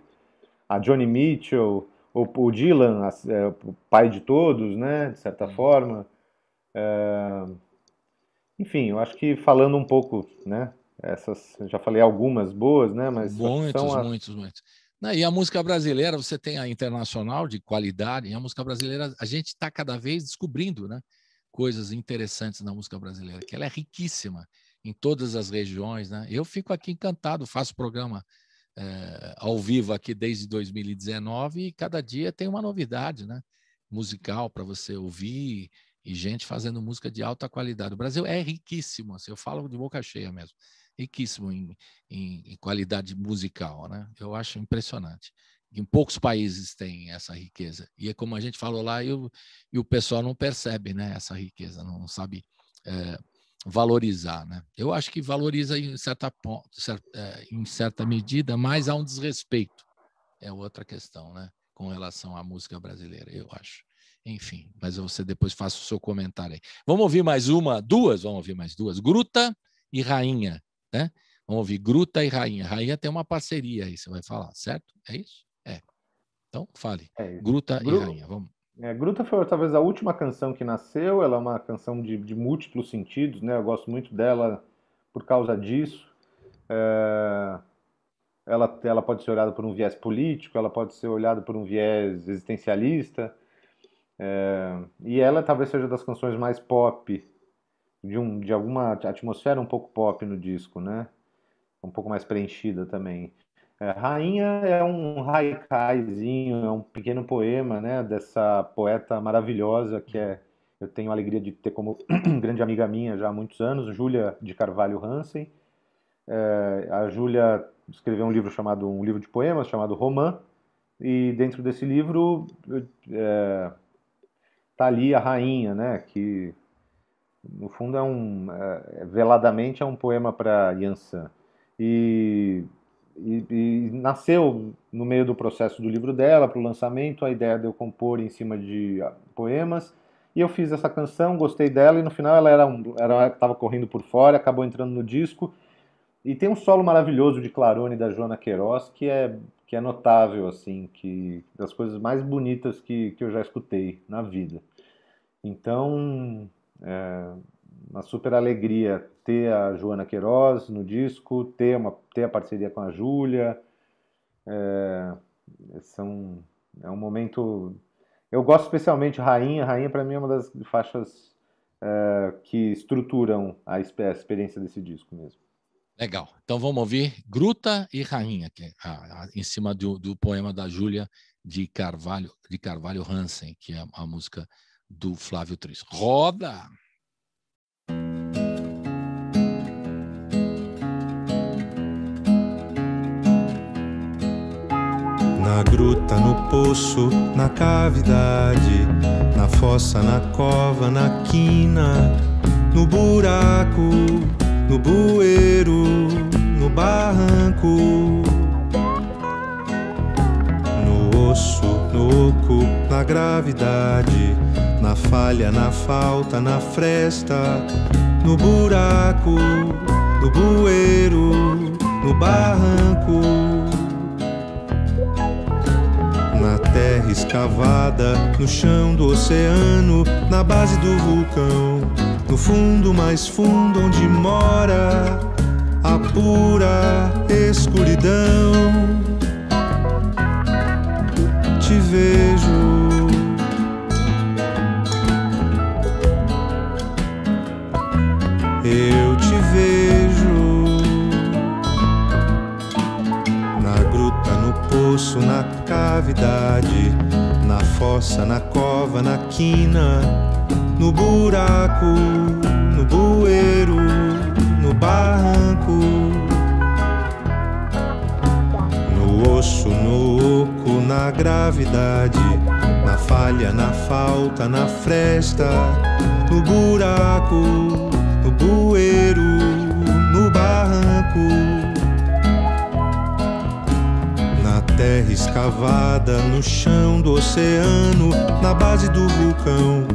a Joni Mitchell, o Dylan, o pai de todos, né? De certa Uhum. forma. Enfim, eu acho que falando um pouco, né? Já falei algumas boas, né? Mas acho que são Muitos, as. muitos, muitos. Não, e a música brasileira, você tem a internacional de qualidade, e a música brasileira, a gente está cada vez descobrindo, né, coisas interessantes na música brasileira, que ela é riquíssima em todas as regiões, né? Eu fico aqui encantado, faço programa ao vivo aqui desde 2019 e cada dia tem uma novidade, né, musical para você ouvir e gente fazendo música de alta qualidade. O Brasil é riquíssimo, assim, eu falo de boca cheia mesmo, riquíssimo em qualidade musical, né? Eu acho impressionante. Em poucos países tem essa riqueza. E é como a gente falou lá, e o pessoal não percebe, né, essa riqueza, não sabe valorizar, né? Eu acho que valoriza em certa medida, mas há um desrespeito. É outra questão, né? Com relação à música brasileira, eu acho. Enfim, mas você depois faça o seu comentário aí. Vamos ouvir mais duas? Vamos ouvir mais duas. Gruta e Rainha, né? Vamos ouvir Gruta e Rainha. Rainha tem uma parceria aí, você vai falar, certo? É isso? É. Então, fale. É isso. Gruta e Rainha, vamos. Gruta foi talvez a última canção que nasceu. Ela é uma canção de múltiplos sentidos, né? Eu gosto muito dela por causa disso. É, ela pode ser olhada por um viés político, ela pode ser olhada por um viés existencialista. E ela talvez seja das canções mais pop, de alguma atmosfera um pouco pop no disco, né? Um pouco mais preenchida também. Rainha é um haikaizinho, é um pequeno poema, né? Dessa poeta maravilhosa eu tenho a alegria de ter como grande amiga minha já há muitos anos, Júlia de Carvalho Hansen. A Júlia escreveu um livro de poemas chamado Romã, e dentro desse livro tá ali a rainha, né? Que no fundo veladamente é um poema para Yansan. E nasceu no meio do processo do livro dela, para o lançamento, a ideia de eu compor em cima de poemas. E eu fiz essa canção, gostei dela, e no final ela estava correndo por fora, acabou entrando no disco. E tem um solo maravilhoso de Clarone da Joana Queiroz, que é notável, assim, das coisas mais bonitas que eu já escutei na vida. Então, uma super alegria ter a Joana Queiroz no disco, ter a parceria com a Júlia. É um momento... Eu gosto especialmente Rainha. Rainha, para mim, é uma das faixas que estruturam a experiência desse disco mesmo. Legal. Então vamos ouvir Gruta e Rainha, que é em cima do poema da Júlia de Carvalho Hansen, que é a música do Flávio Tris. Roda! Na gruta, no poço, na cavidade, na fossa, na cova, na quina, no buraco, no bueiro, no barranco, no osso, no oco, na gravidade, na falha, na falta, na fresta, no buraco, no bueiro, no barranco, na terra escavada, no chão do oceano, na base do vulcão, no fundo mais fundo onde mora a pura escuridão. Te vejo, eu te vejo, na gruta, no poço, na cavidade, na fossa, na cova, na quina, no buraco, no bueiro, no barranco, no osso, no oco, na gravidade, na falha, na falta, na fresta, no buraco, no bueiro, no barranco, na terra escavada, no chão do oceano, na base do vulcão,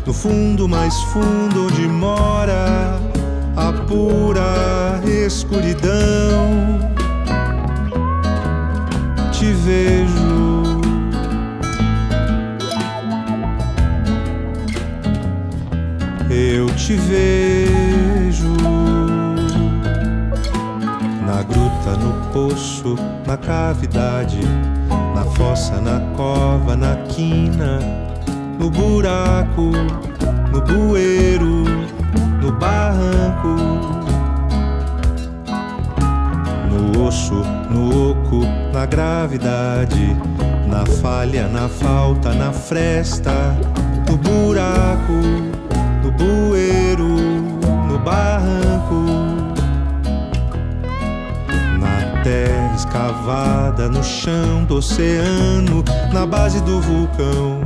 no fundo mais fundo onde mora a pura escuridão. Te vejo, eu te vejo, na gruta, no poço, na cavidade, na fossa, na cova, na quina, no buraco, no bueiro, no barranco, no osso, no oco, na gravidade, na falha, na falta, na fresta, no buraco, no bueiro, no barranco, na terra escavada, no chão do oceano, na base do vulcão,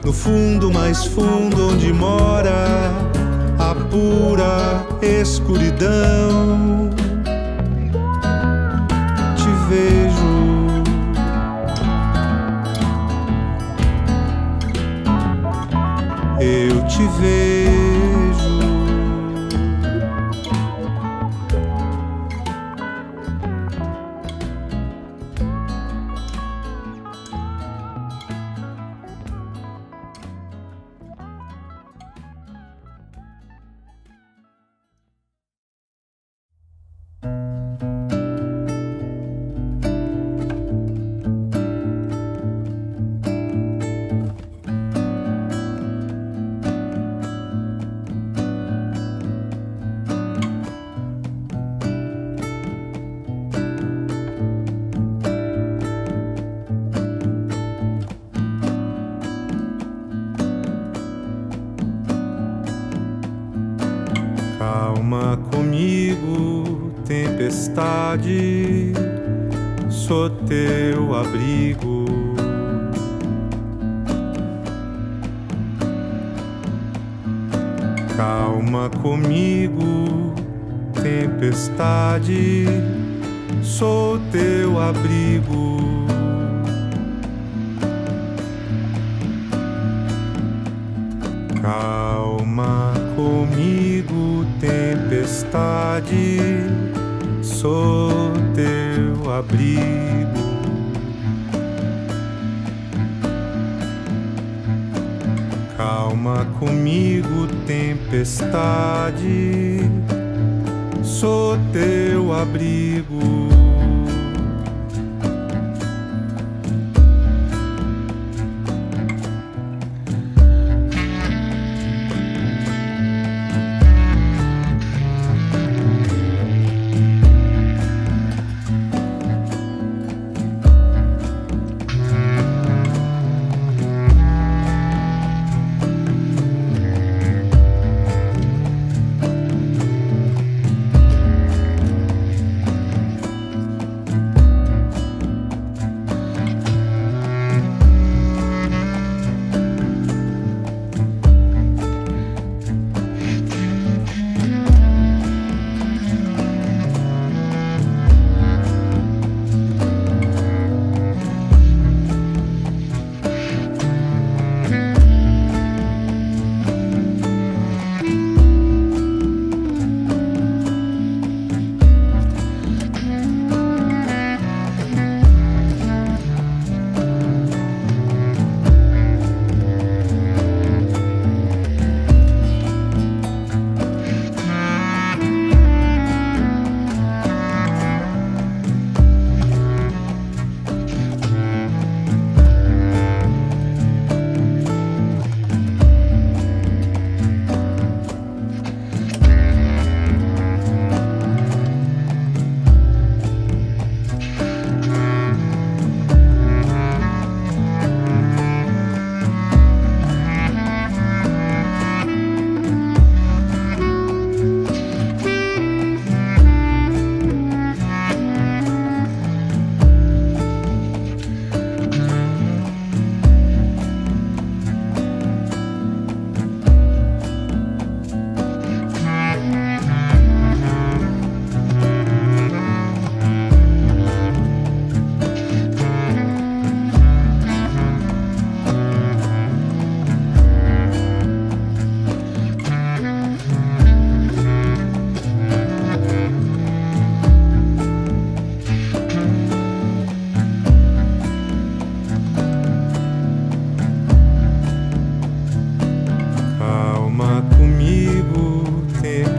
no fundo mais fundo onde mora a pura escuridão. Te vejo, eu te vejo. tempestade, sou teu abrigo. Calma comigo, tempestade, sou teu abrigo. Calma comigo, tempestade, sou teu abrigo. Calma comigo, tempestade, sou teu abrigo.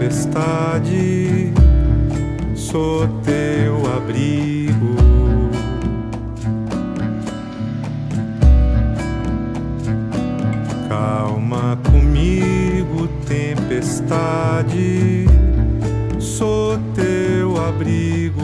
tempestade, sou teu abrigo. Calma comigo, tempestade, sou teu abrigo.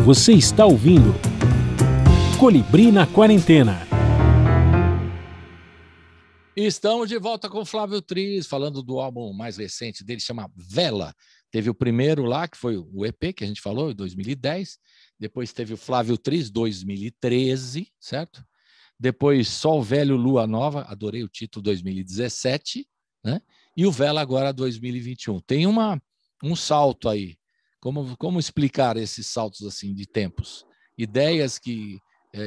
Você está ouvindo Colibri na Quarentena. Estamos de volta com o Flávio Tris, falando do álbum mais recente dele, chama Vela. Teve o primeiro lá, que foi o EP, que a gente falou, em 2010. Depois teve o Flávio Tris, 2013, certo? Depois Sol Velho, Lua Nova, adorei o título, 2017, né? E o Vela agora, 2021. Tem um salto aí. Como explicar esses saltos assim de tempos? Ideias que,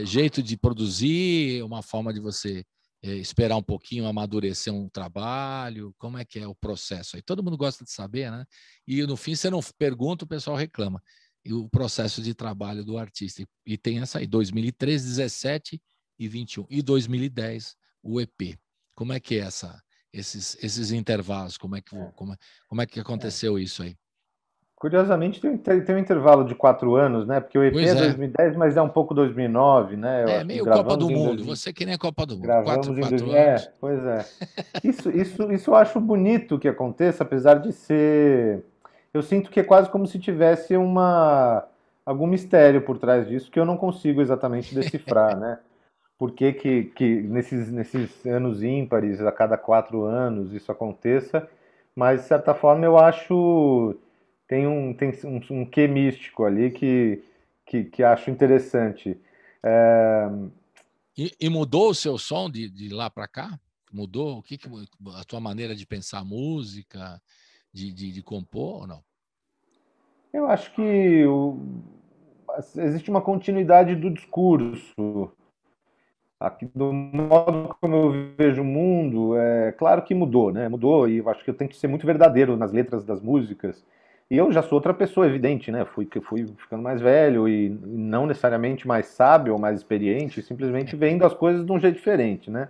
jeito de produzir, uma forma de você esperar um pouquinho, amadurecer um trabalho, como é que é o processo aí? Todo mundo gosta de saber, né? E no fim você não pergunta, o pessoal reclama. E o processo de trabalho do artista. E tem essa aí, 2013, 17 e 21. E 2010, o EP. Como é que é esses intervalos? Como é que aconteceu isso aí? Curiosamente, tem um intervalo de 4 anos, né? Porque o EP é 2010, mas é um pouco 2009, né? Eu acho que Meio Copa do gravamos Mundo. Você que nem a Copa do Mundo. gravamos em 4 É, anos. pois é. Isso eu acho bonito que aconteça, apesar de ser. Eu sinto que é quase como se tivesse algum mistério por trás disso que eu não consigo exatamente decifrar, né? Por que nesses anos ímpares, a cada 4 anos, isso aconteça, mas de certa forma eu acho tem um quê místico ali que acho interessante. É, E mudou o seu som de lá para cá? Mudou? A tua maneira de pensar a música, de compor ou não? eu acho que existe uma continuidade do discurso. Aqui, do modo como eu vejo o mundo, é claro que mudou, né? Mudou e eu acho que eu tenho que ser muito verdadeiro nas letras das músicas. E eu já sou outra pessoa, evidente, né? Fui ficando mais velho e não necessariamente mais sábio ou mais experiente, simplesmente vendo as coisas de um jeito diferente, né?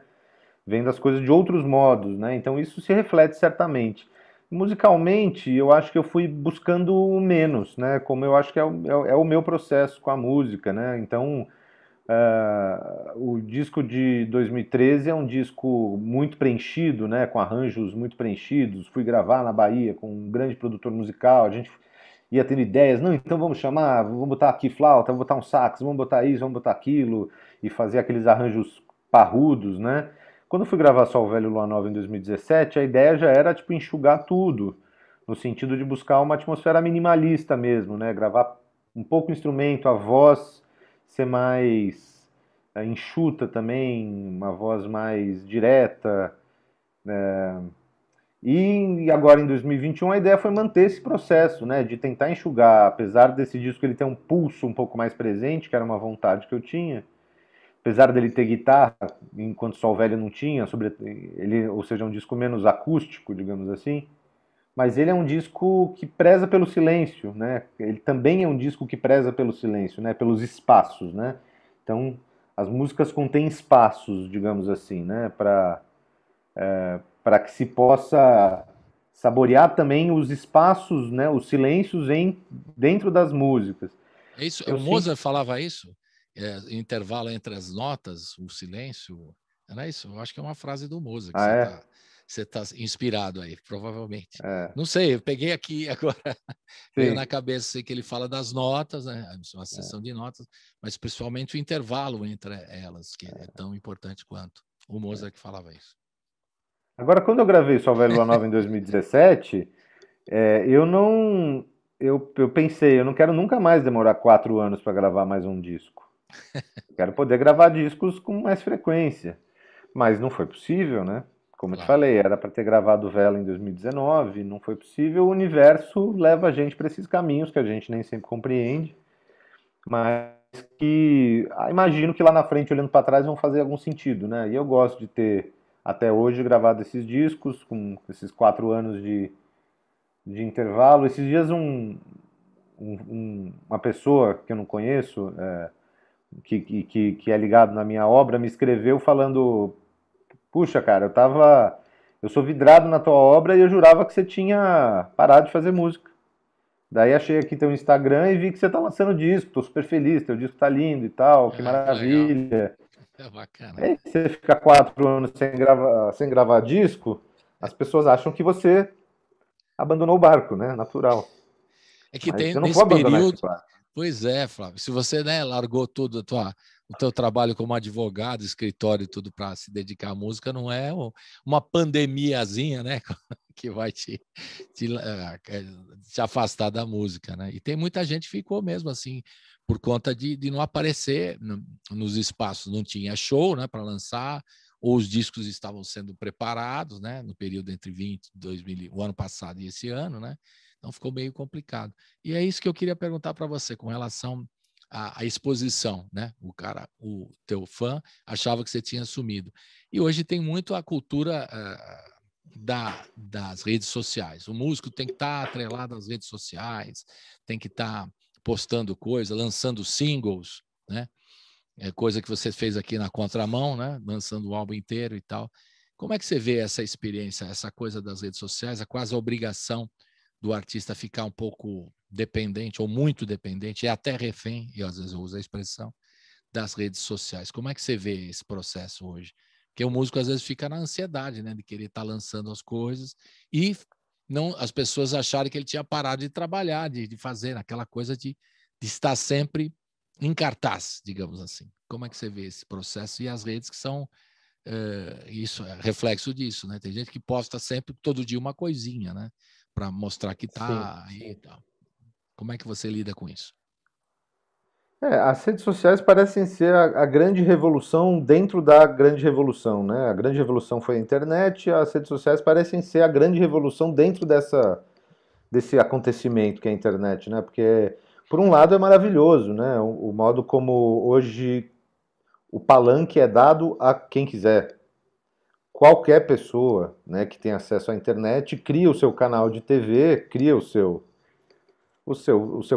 Vendo as coisas de outros modos, né? Então isso se reflete certamente. Musicalmente, eu acho que eu fui buscando o menos, né? Como eu acho que é o meu processo com a música, né? Então, o disco de 2013 é um disco muito preenchido, né, com arranjos muito preenchidos. Fui gravar na Bahia com um grande produtor musical, a gente ia tendo ideias, não, então vamos botar aqui flauta, vamos botar um sax, vamos botar isso, vamos botar aquilo, e fazer aqueles arranjos parrudos, né? Quando eu fui gravar Só o Velho Lua Nova em 2017, a ideia já era, tipo, enxugar tudo, no sentido de buscar uma atmosfera minimalista mesmo, né? Gravar um pouco o instrumento, a voz ser mais enxuta também, uma voz mais direta. E agora em 2021 a ideia foi manter esse processo, né, de tentar enxugar, apesar desse disco ele ter um pulso um pouco mais presente, que era uma vontade que eu tinha, apesar dele ter guitarra, enquanto Só o Velho não tinha, ou seja, um disco menos acústico, digamos assim, mas ele é um disco que preza pelo silêncio, né? Ele também é um disco que preza pelo silêncio, né? Pelos espaços, né? Então, as músicas contêm espaços, digamos assim, né? Para que se possa saborear também os espaços, né? Os silêncios dentro das músicas. É isso, Eu o sinto. Mozart falava isso? Intervalo entre as notas, o silêncio. Era isso? Eu acho que é uma frase do Mozart que você tá inspirado aí, provavelmente. Não sei, eu peguei aqui agora, veio na cabeça, sei que ele fala das notas, né? Uma sessão de notas, mas principalmente o intervalo entre elas, que é tão importante quanto. O Mozart que falava isso. Agora, quando eu gravei Só o Velho Lua Nova em 2017, eu não. Eu pensei, eu não quero nunca mais demorar 4 anos para gravar mais um disco. Eu quero poder gravar discos com mais frequência. Mas não foi possível, né? Como eu te falei, era para ter gravado Vela em 2019, não foi possível. O universo leva a gente para esses caminhos que a gente nem sempre compreende, mas que imagino que lá na frente, olhando para trás, vão fazer algum sentido, né? E eu gosto de ter, até hoje, gravado esses discos, com esses 4 anos de intervalo. Esses dias, uma pessoa que eu não conheço, que é ligado na minha obra, me escreveu falando: puxa, cara, eu sou vidrado na tua obra e eu jurava que você tinha parado de fazer música. Daí achei aqui teu Instagram e vi que você tá lançando disco, tô super feliz, teu disco tá lindo e tal, que maravilha. É bacana. Aí você fica 4 anos sem gravar disco, as pessoas acham que você abandonou o barco, né? Natural. É que Mas tem eu não nesse vou abandonar período. esse barco. Pois é, Flávio. Se você, né, largou tudo, o teu trabalho como advogado, escritório e tudo para se dedicar à música, não é uma pandemiazinha, né, que vai te afastar da música, né? E tem muita gente que ficou mesmo assim por conta de não aparecer nos espaços, não tinha show, né, para lançar, ou os discos estavam sendo preparados, né, no período entre 2000, o ano passado e esse ano, né? Então ficou meio complicado. E é isso que eu queria perguntar para você com relação à exposição, né? O teu fã achava que você tinha sumido. E hoje tem muito a cultura das redes sociais. O músico tem que estar atrelado às redes sociais, tem que estar postando coisa, lançando singles, né? Coisa que você fez aqui na Contramão, né? Lançando o álbum inteiro e tal. Como é que você vê essa experiência, essa coisa das redes sociais, a quase a obrigação do artista ficar um pouco dependente ou muito dependente, e até refém, e às vezes eu uso a expressão, das redes sociais. Como é que você vê esse processo hoje? Porque o músico às vezes fica na ansiedade, né, de querer estar lançando as coisas e não as pessoas acharem que ele tinha parado de trabalhar, de fazer aquela coisa de estar sempre em cartaz, digamos assim. Como é que você vê esse processo e as redes que são isso é reflexo disso, né? Tem gente que posta sempre todo dia uma coisinha, né, para mostrar que tá aí e tal. Como é que você lida com isso? As redes sociais parecem ser a grande revolução dentro da grande revolução, né? A grande revolução foi a internet, as redes sociais parecem ser a grande revolução dentro desse acontecimento que é a internet, né? Porque, por um lado, é maravilhoso, né? O modo como hoje o palanque é dado a quem quiser. Qualquer pessoa, né, que tem acesso à internet cria o seu canal de TV, cria o seu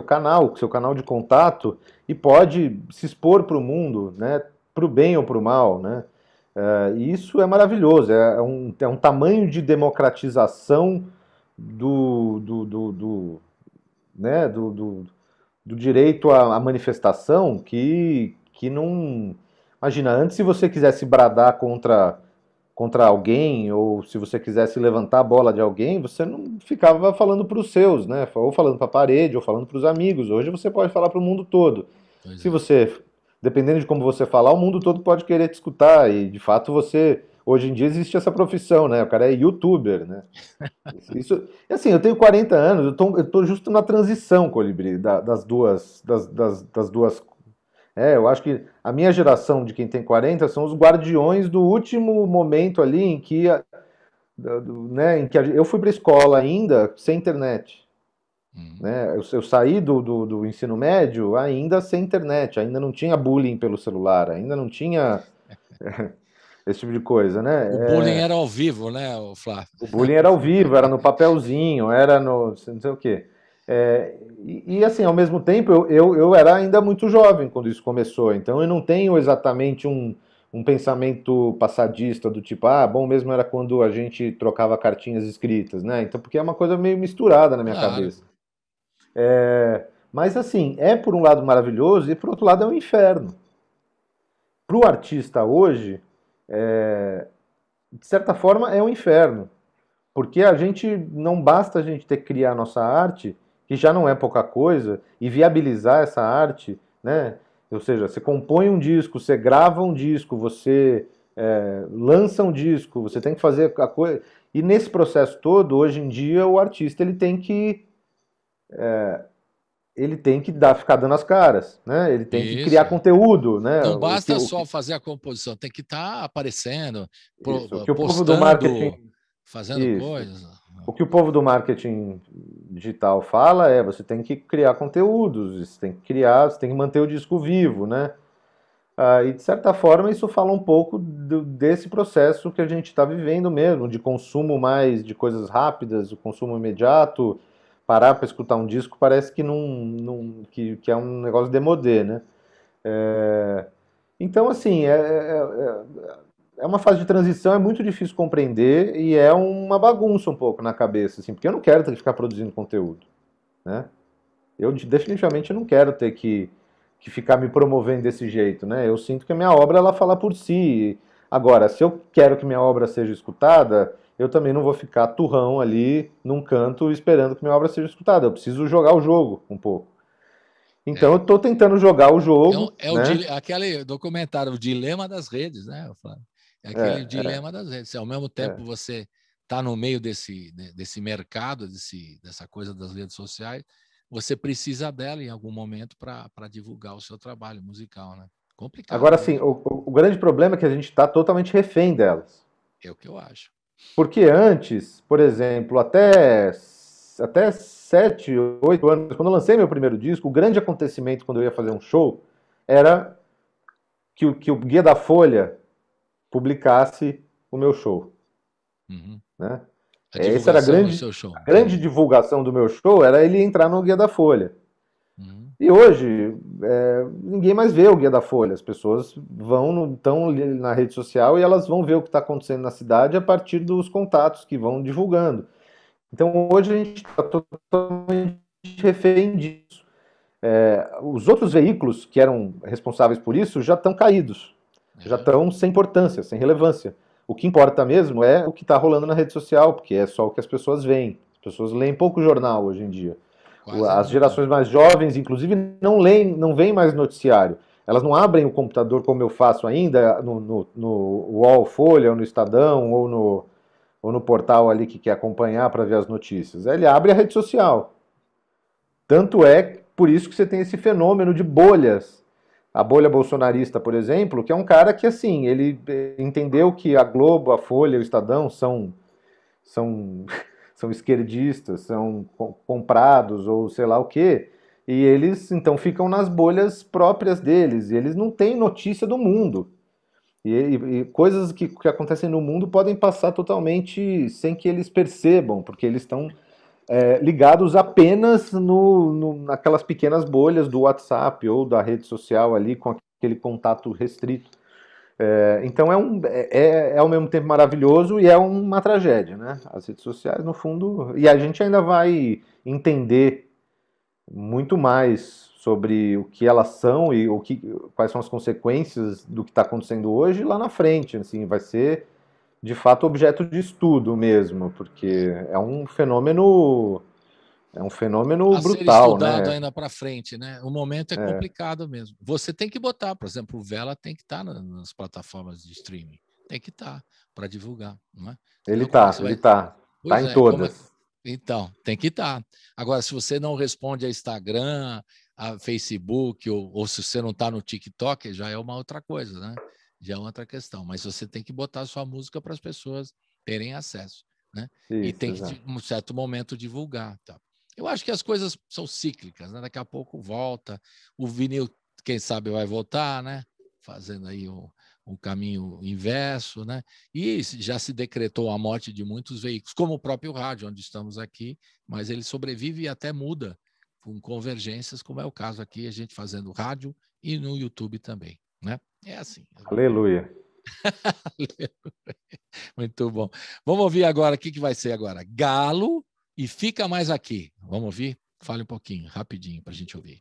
canal de contato e pode se expor para o mundo, né, para o bem ou para o mal, né? E isso é maravilhoso, é um tamanho de democratização né, do direito à manifestação que não... Imagina, antes se você quisesse bradar contra alguém, ou se você quisesse levantar a bola de alguém, você não ficava falando para os seus, né? Ou falando para a parede, ou falando para os amigos. Hoje você pode falar para o mundo todo. Pois Se é. você, dependendo de como você falar, o mundo todo pode querer te escutar. E de fato hoje em dia existe essa profissão, né? O cara é youtuber, né? Isso, e assim, eu tenho 40 anos, eu tô justo na transição, Colibri, das duas. Eu acho que a minha geração de quem tem 40 são os guardiões do último momento ali em que eu fui para a escola ainda sem internet. Né? Eu saí do ensino médio ainda sem internet, ainda não tinha bullying pelo celular, ainda não tinha esse tipo de coisa, né? O bullying era ao vivo, né, Flávio? O bullying era ao vivo, era no papelzinho, era no não sei o quê. Assim, ao mesmo tempo, eu era ainda muito jovem quando isso começou, então eu não tenho exatamente um pensamento passadista do tipo, bom mesmo era quando a gente trocava cartinhas escritas, né? Então, porque é uma coisa meio misturada na minha cabeça. Mas assim, por um lado maravilhoso e por outro lado é um inferno. Para o artista hoje, de certa forma, é um inferno. Porque não basta a gente ter que criar a nossa arte, que já não é pouca coisa, e viabilizar essa arte, né? Ou seja, você compõe um disco, você grava um disco, você lança um disco, você tem que fazer a coisa. E nesse processo todo, hoje em dia, o artista ele tem que ficar dando as caras, né? Ele tem que criar conteúdo, né? Não basta só fazer a composição, tem que estar aparecendo, o que o povo postando, do marketing, fazendo coisas. O que o povo do marketing digital fala você tem que criar conteúdos, você tem que manter o disco vivo, né? E de certa forma isso fala um pouco desse processo que a gente está vivendo mesmo, de consumo mais de coisas rápidas, o consumo imediato. Parar para escutar um disco parece que que é um negócio demodê, né? Então, assim, é uma fase de transição, é muito difícil compreender e é uma bagunça um pouco na cabeça, assim, porque eu não quero ter que ficar produzindo conteúdo, né? Eu definitivamente não quero ter que ficar me promovendo desse jeito, né? Eu sinto que a minha obra, ela fala por si. Agora, se eu quero que minha obra seja escutada, eu também não vou ficar turrão ali num canto esperando que minha obra seja escutada. Eu preciso jogar o jogo um pouco. Então eu estou tentando jogar o jogo. Aquele documentário, o Dilema das Redes, né, Flávio? É aquele dilema das redes. Ao mesmo tempo você está no meio desse mercado, dessa coisa das redes sociais, você precisa dela em algum momento para divulgar o seu trabalho musical, né? Complicado. Agora, sim, o grande problema é que a gente está totalmente refém delas. É o que eu acho. Porque antes, por exemplo, até 7, 8 anos, quando eu lancei meu primeiro disco, o grande acontecimento quando eu ia fazer um show era que o Guia da Folha publicasse o meu show. Né? Essa era a grande divulgação do meu show, era ele entrar no Guia da Folha. E hoje, ninguém mais vê o Guia da Folha. As pessoas estão na rede social e elas vão ver o que está acontecendo na cidade a partir dos contatos que vão divulgando. Então, hoje a gente está totalmente refém disso. Os outros veículos que eram responsáveis por isso já estão caídos, já estão sem importância, sem relevância. O que importa mesmo é o que está rolando na rede social, porque é só o que as pessoas veem. As pessoas leem pouco jornal hoje em dia. As gerações mais jovens, inclusive, não veem mais noticiário. Elas não abrem o computador como eu faço ainda, no UOL, Folha, ou no Estadão, ou no portal ali que quer acompanhar para ver as notícias. Ele abre a rede social. Tanto é por isso que você tem esse fenômeno de bolhas. A bolha bolsonarista, por exemplo, que é um cara que, assim, ele entendeu que a Globo, a Folha, o Estadão são esquerdistas, são comprados ou sei lá o quê, e eles então ficam nas bolhas próprias deles, e eles não têm notícia do mundo. E coisas que acontecem no mundo podem passar totalmente sem que eles percebam, porque eles estão ligados apenas naquelas pequenas bolhas do WhatsApp ou da rede social ali, com aquele contato restrito. Então é ao mesmo tempo maravilhoso e é uma tragédia, né? As redes sociais, no fundo, e a gente ainda vai entender muito mais sobre o que elas são e quais são as consequências do que está acontecendo hoje lá na frente. Assim, vai ser de fato objeto de estudo mesmo, porque é um fenômeno brutal, ser estudado, né? ainda para frente, né? O momento é complicado mesmo. Você tem que botar, por exemplo, o Vela tem que estar nas plataformas de streaming, tem que estar para divulgar, não é? Ele está em todas. Então, tem que estar. Agora, se você não responde a Instagram, a Facebook, ou se você não está no TikTok, já é uma outra coisa, né? Já é outra questão. Mas você tem que botar a sua música para as pessoas terem acesso, né? Isso, e tem que, em um certo momento, divulgar. Tá? Eu acho que as coisas são cíclicas, né? Daqui a pouco volta. O vinil, quem sabe, vai voltar, né? Fazendo aí um caminho inverso, né? E já se decretou a morte de muitos veículos, como o próprio rádio, onde estamos aqui, mas ele sobrevive e até muda com convergências, como é o caso aqui, a gente fazendo rádio e no YouTube também, né? É assim. Aleluia. Muito bom. Vamos ouvir agora, o que vai ser agora? Galo e Fica Mais Aqui. Vamos ouvir? Fale um pouquinho, rapidinho, para a gente ouvir.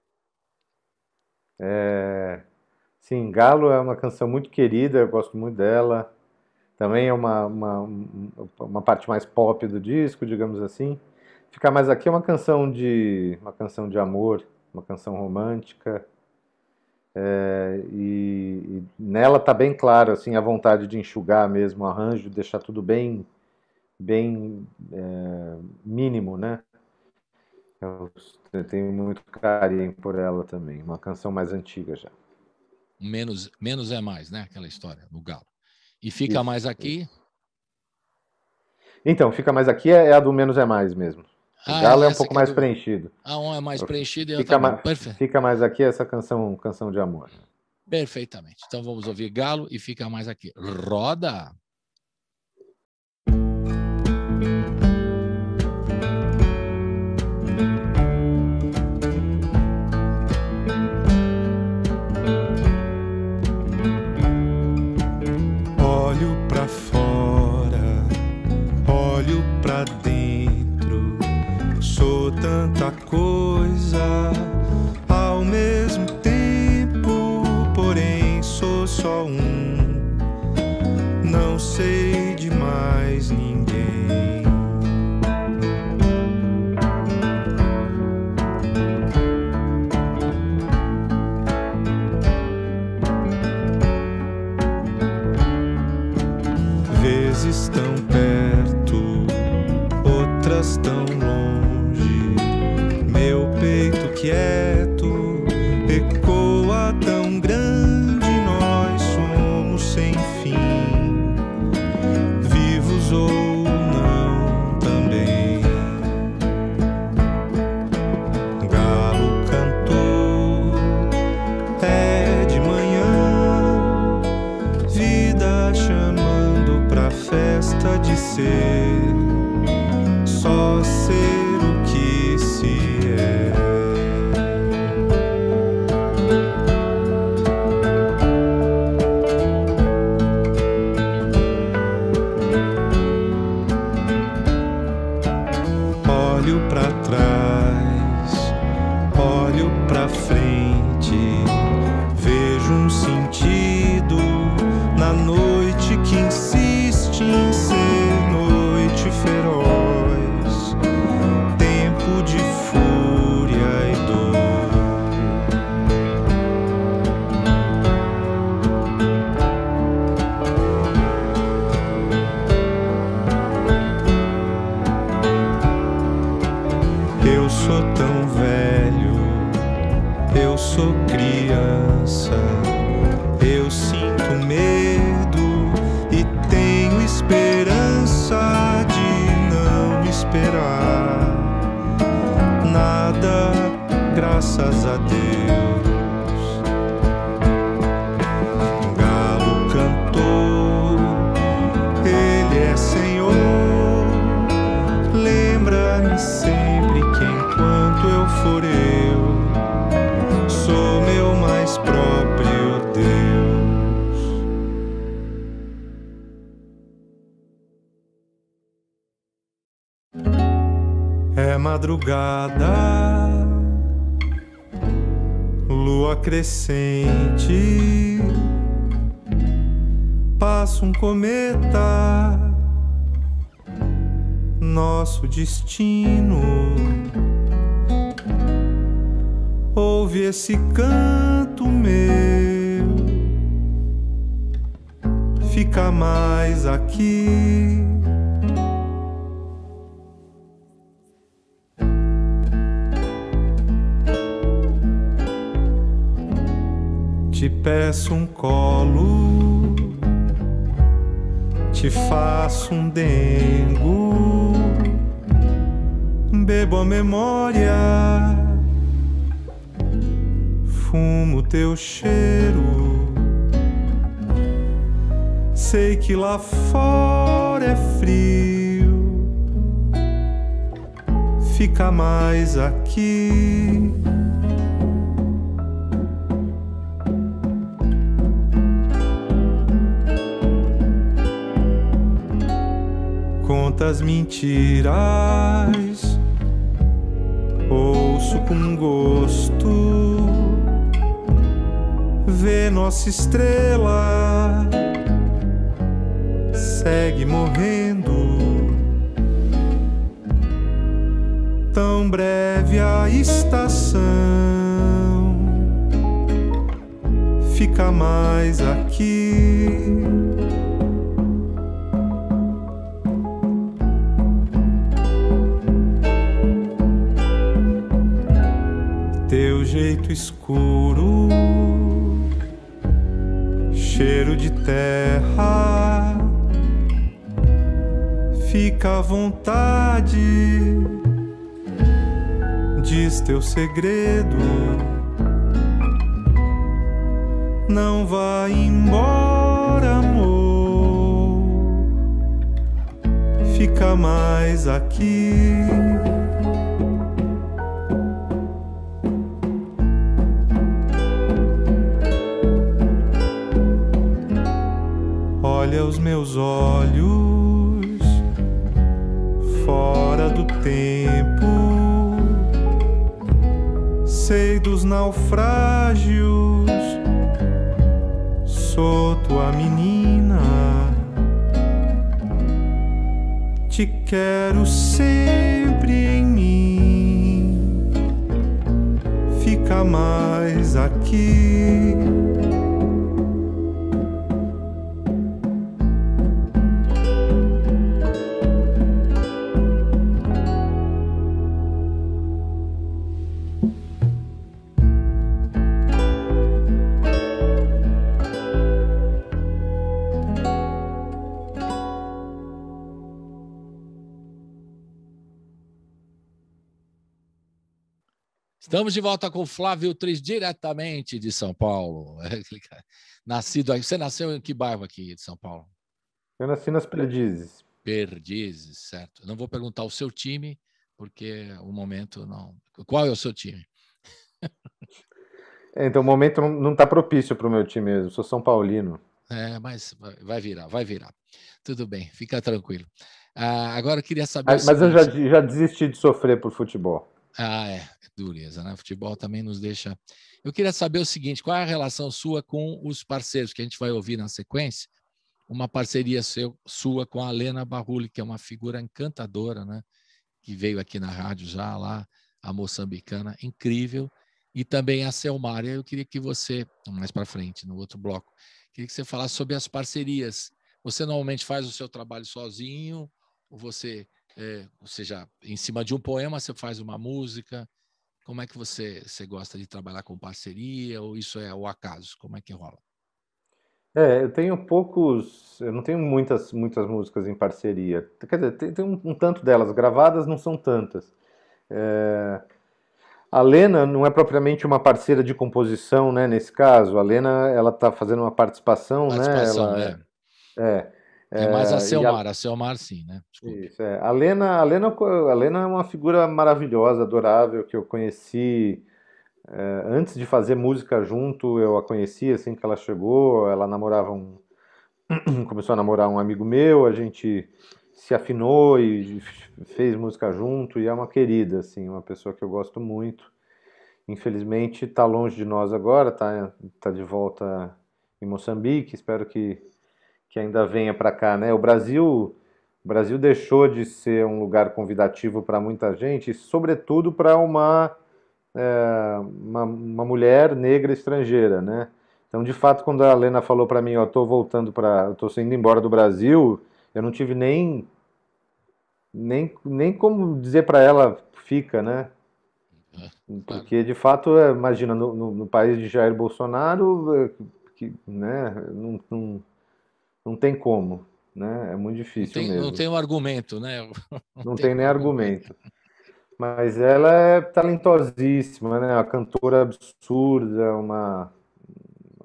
Sim, Galo é uma canção muito querida, eu gosto muito dela. Também é uma parte mais pop do disco, digamos assim. Ficar Mais Aqui é uma canção de amor, uma canção romântica. E nela tá bem claro assim, a vontade de enxugar mesmo o arranjo, deixar tudo bem mínimo, né? Eu tenho muito carinho por ela também. Uma canção mais antiga já. Menos é mais, né? Aquela história do Galo. E Fica Mais Aqui? Então, Fica Mais Aqui é a do Menos é Mais mesmo. O Galo é um pouco mais preenchido. Um é mais preenchido e outro perfeito. Fica Mais Aqui é essa canção de amor. Perfeitamente. Então vamos ouvir Galo e Fica Mais Aqui. Roda! Olho pra fora, olho pra dentro, sou tanta coisa ao mesmo tempo, porém sou só um, não sei de mais ninguém. Vezes tão perto, outras tão longe, meu peito quieto ecoa tão grande, nós somos sem fim, vivos ou não também. Galo cantou, é de manhã, vida chamando pra festa de ser, só ser o que se é. Olho pra trás, olho pra frente, vejo um sentido na noite que insiste em ser noite feroz, tempo de fúria e dor. Eu sou tão velho, eu sou criança, eu sinto medo e tenho esperança de não esperar nada, graças a Deus. Um galo cantou, ele é Senhor, lembra-me sempre que enquanto eu for eu, sou meu mais próprio Deus. É madrugada, lua crescente, passa um cometa, nosso destino. Ouve esse canto meu, fica mais aqui. Te peço um colo, te faço um dengo, bebo a memória, fumo teu cheiro. Sei que lá fora é frio, fica mais aqui. Contas mentiras, ouço com gosto, vê nossa estrela, segue morrendo. Tão breve a estação, fica mais aqui. Teu jeito escuro, cheiro de terra, fica à vontade, diz teu segredo, não vai embora, amor, fica mais aqui. Olha os meus olhos, fora do tempo, sei dos naufrágios, sou tua menina, te quero sempre em mim, fica mais aqui. Estamos de volta com Flávio Tris, diretamente de São Paulo. Nascido aí. Você nasceu em que bairro aqui de São Paulo? Eu nasci nas Perdizes. Perdizes, certo. Não vou perguntar o seu time, porque o momento não... Qual é o seu time? Então, o momento não está propício para o meu time mesmo. Eu sou São Paulino. Mas vai virar, vai virar. Tudo bem, fica tranquilo. Agora eu queria saber o Mas eu seguinte. já desisti de sofrer por futebol. É dureza, né? Futebol também nos deixa. Eu queria saber o seguinte: qual é a relação sua com os parceiros que a gente vai ouvir na sequência? Uma parceria sua com a Lena Barruli, que é uma figura encantadora, né? Que veio aqui na rádio já lá, a moçambicana, incrível, e também a Selmária. Eu queria que você, mais para frente, no outro bloco, queria que você falasse sobre as parcerias. Você normalmente faz o seu trabalho sozinho, ou você, ou seja, em cima de um poema você faz uma música? Como é que você gosta de trabalhar com parceria, ou isso é o acaso? Como é que rola? Eu não tenho muitas músicas em parceria. Quer dizer, tem um tanto delas, gravadas não são tantas. A Lena não é propriamente uma parceira de composição, né, nesse caso. A Lena, ela está fazendo uma participação, né, Participação, é. é, É mais a e Selmar, a Selmar sim, né? Desculpe. isso, é. A Lena é uma figura maravilhosa, adorável, que eu conheci antes de fazer música junto, eu a conheci assim que ela chegou, ela começou a namorar um amigo meu, a gente se afinou e fez música junto, e é uma querida, assim, uma pessoa que eu gosto muito. Infelizmente está longe de nós agora, tá de volta em Moçambique, espero que ainda venha para cá, né? O Brasil deixou de ser um lugar convidativo para muita gente, sobretudo para uma mulher negra estrangeira, né? Então, de fato, quando a Lena falou para mim, eu tô indo embora do Brasil, eu não tive nem como dizer para ela, fica, né? Claro. Porque, de fato, imagina, no país de Jair Bolsonaro, né, não tem como, né? É muito difícil Não mesmo. tem um argumento, né? Não Não tem tem um nem argumento. argumento. Mas ela é talentosíssima, né? Uma cantora absurda, uma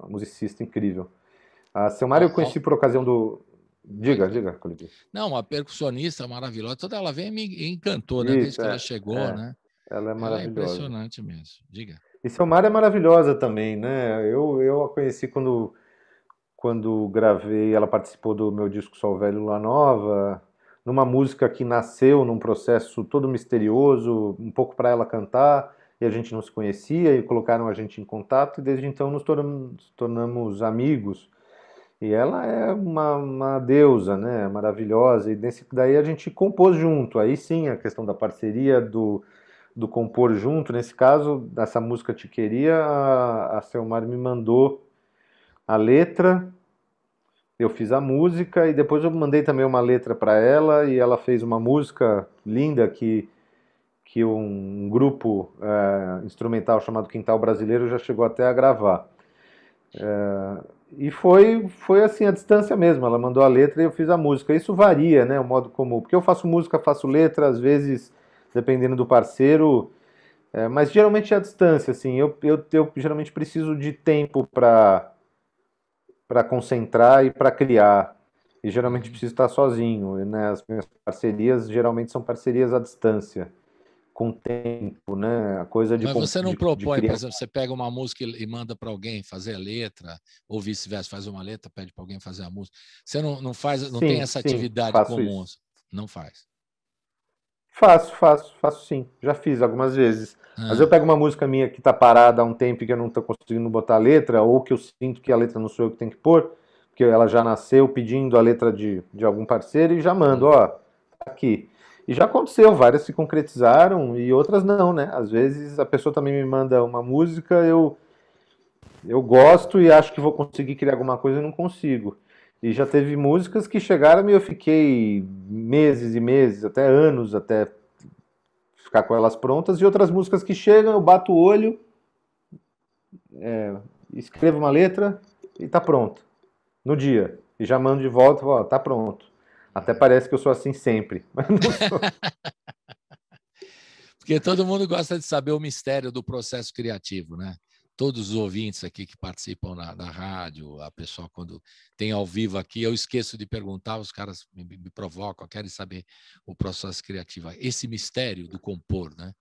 musicista incrível. A Selmara Ó, eu ó, conheci por ocasião do. pode falar. Diga, Colibri. Não, uma percussionista maravilhosa. Toda ela vem e me encantou, né? Desde Isso, que ela chegou, né? ela é Ela é maravilhosa. impressionante mesmo. Diga. E Selmara é maravilhosa também, né? Eu a conheci quando gravei, ela participou do meu disco Sol Velho Lua Nova, numa música que nasceu num processo todo misterioso, um pouco para ela cantar, e a gente não se conhecia, e colocaram a gente em contato, e desde então nos tornamos amigos. E ela é uma deusa, né? Maravilhosa, e daí a gente compôs junto. Aí sim, a questão da parceria, do compor junto. Nesse caso, dessa música Te Queria, a Selmar me mandou a letra, eu fiz a música e depois eu mandei também uma letra para ela e ela fez uma música linda que um grupo instrumental chamado Quintal Brasileiro já chegou até a gravar. E foi assim, a distância mesmo. Ela mandou a letra e eu fiz a música. Isso varia, né? O modo como. Porque eu faço música, faço letra, às vezes, dependendo do parceiro. Mas geralmente é a distância, assim. Eu geralmente preciso de tempo para concentrar e para criar. E geralmente Uhum. preciso estar sozinho, né? As minhas parcerias geralmente são parcerias à distância, com tempo, né? A coisa Mas você não de propõe, por criar. exemplo, você pega uma música e manda para alguém fazer a letra, ou vice-versa, faz uma letra, pede para alguém fazer a música. Você não faz, não tem Sim, essa sim, atividade faço comum, isso. não faz. Faço sim. Já fiz algumas vezes. Mas eu Ah, pego uma música minha que está parada há um tempo e que eu não estou conseguindo botar a letra, ou que eu sinto que a letra não sou eu que tenho que pôr, porque ela já nasceu pedindo a letra de algum parceiro e já mando, ó, tá aqui. E já aconteceu, várias se concretizaram e outras não, né? Às vezes a pessoa também me manda uma música, eu gosto e acho que vou conseguir criar alguma coisa e não consigo. E já teve músicas que chegaram e eu fiquei meses e meses, até anos, até ficar com elas prontas, e outras músicas que chegam, eu bato o olho, escrevo uma letra e tá pronto. No dia. E já mando de volta e falo, ó, tá pronto. Até parece que eu sou assim sempre, mas não sou. porque todo mundo gosta de saber o mistério do processo criativo, né? Todos os ouvintes aqui que participam da rádio, a pessoa quando tem ao vivo aqui, eu esqueço de perguntar, os caras me provocam, querem saber o processo criativo. Esse mistério do compor, né?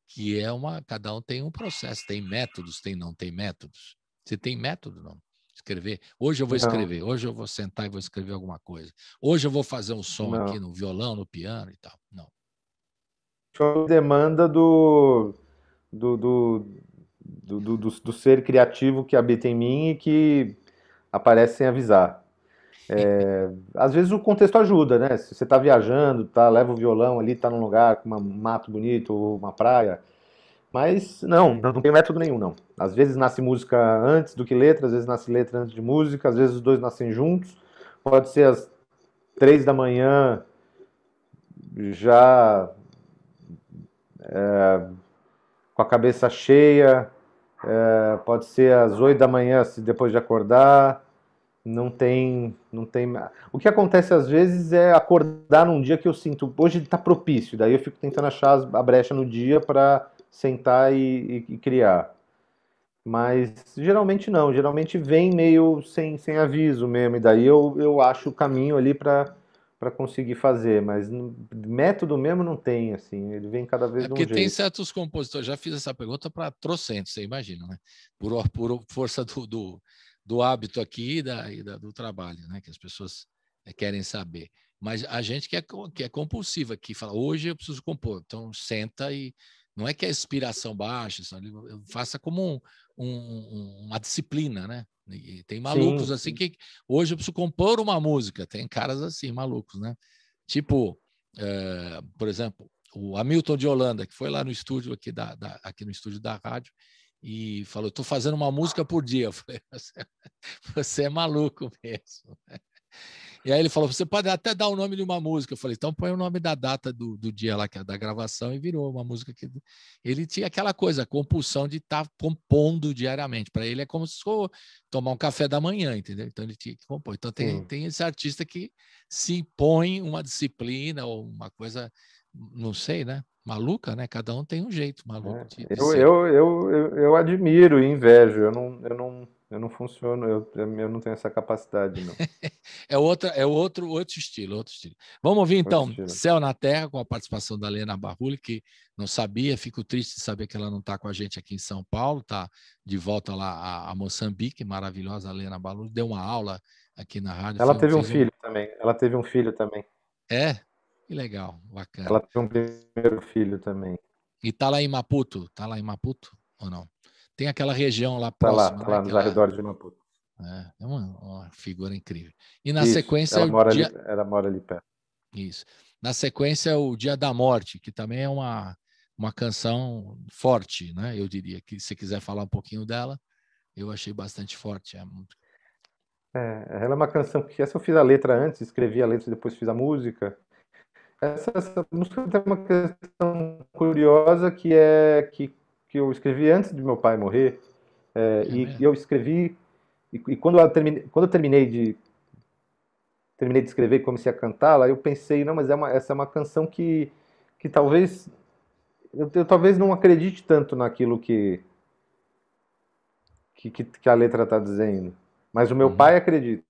Que cada um tem um processo, tem métodos, não tem métodos. Você tem método, não? Escrever. Hoje eu vou Não, escrever. Hoje eu vou sentar e vou escrever alguma coisa. Hoje eu vou fazer um som aqui não. no violão, no piano e tal. Não. Show demanda do, do, do ser criativo que habita em mim e que aparece sem avisar. Às vezes o contexto ajuda, né? Se você está viajando, tá, leva o violão ali, tá num lugar com um mato bonito, ou uma praia. Mas não tem método nenhum, não. Às vezes nasce música antes do que letra, às vezes nasce letra antes de música, às vezes os dois nascem juntos. Pode ser às 3 da manhã, já com a cabeça cheia, pode ser às 8 da manhã, depois de acordar. Não tem. O que acontece às vezes é acordar num dia que eu sinto, hoje está propício, daí eu fico tentando achar a brecha no dia para sentar e criar. Mas geralmente não, geralmente vem meio sem aviso mesmo, e daí eu acho o caminho ali para conseguir fazer, mas método mesmo não tem, assim, ele vem cada vez É de um porque tem jeito. certos compositores, já fiz essa pergunta para trocentos, você imagina, né? Por força do hábito aqui do trabalho, né? Que as pessoas querem saber. Mas a gente que é compulsiva, que fala, hoje eu preciso compor. Então, senta e... Não é que a inspiração baixa, faça como uma disciplina, né? E tem malucos Sim, assim que... Hoje eu preciso compor uma música. Tem caras assim, malucos, né? Tipo, por exemplo, o Hamilton de Holanda, que foi lá no estúdio aqui no estúdio da rádio, e falou, estou fazendo uma música por dia. Eu falei, você é maluco mesmo. E aí ele falou, você pode até dar o nome de uma música. Eu falei, então põe o nome da data do dia lá, que é da gravação, e virou uma música que... Ele tinha aquela coisa, a compulsão de estar compondo diariamente. Para ele é como se fosse tomar um café da manhã, entendeu? Então ele tinha que compor. Então sim. tem esse artista que se impõe uma disciplina ou uma coisa, não sei, né? Maluca, né? Cada um tem um jeito maluco de Eu, ser. eu, eu, eu, eu admiro e invejo, eu não funciono, eu não tenho essa capacidade, não. É outro estilo, outro estilo. Vamos ouvir, Outro então, estilo. Céu na Terra, com a participação da Lena Barrulli, que não sabia, fico triste de saber que ela não está com a gente aqui em São Paulo, está de volta lá a Moçambique, maravilhosa, a Lena Barrulli, deu uma aula aqui na rádio. Ela teve um Fez filho também. Ela teve um filho também. É? Que legal, Ela bacana. teve um primeiro filho também. E está lá em Maputo? Está lá em Maputo ou não? Tem aquela região lá Tá lá, próxima, tá né? lá nos arredores de Maputo. É uma figura incrível. E na Isso, sequência, ela mora ali perto. Isso. Na sequência, o Dia da Morte, que também é uma canção forte, né? Eu diria que se quiser falar um pouquinho dela, eu achei bastante forte. Ela é uma canção que essa eu fiz a letra antes, escrevi a letra e depois fiz a música. Essa música tem uma questão curiosa que eu escrevi antes de meu pai morrer. E eu escrevi e quando eu terminei de escrever e comecei a cantá-la, eu pensei, não, mas essa é uma canção que talvez eu talvez não acredite tanto naquilo que a letra está dizendo, mas o meu pai acredita.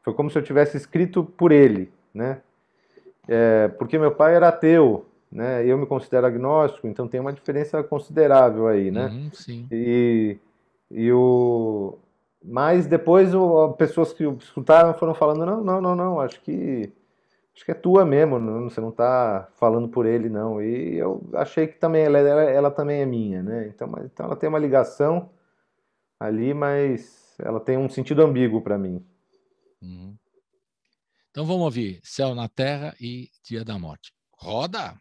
Foi como se eu tivesse escrito por ele, né? Porque meu pai era ateu, né? Eu me considero agnóstico, então tem uma diferença considerável aí, né? Sim. Mas depois pessoas que escutaram foram falando, não, acho que é tua mesmo, você não está falando por ele, não. E eu achei que também ela também é minha, né? Então ela tem uma ligação ali, mas ela tem um sentido ambíguo para mim. Então vamos ouvir Céu na Terra e Dia da Morte. Roda!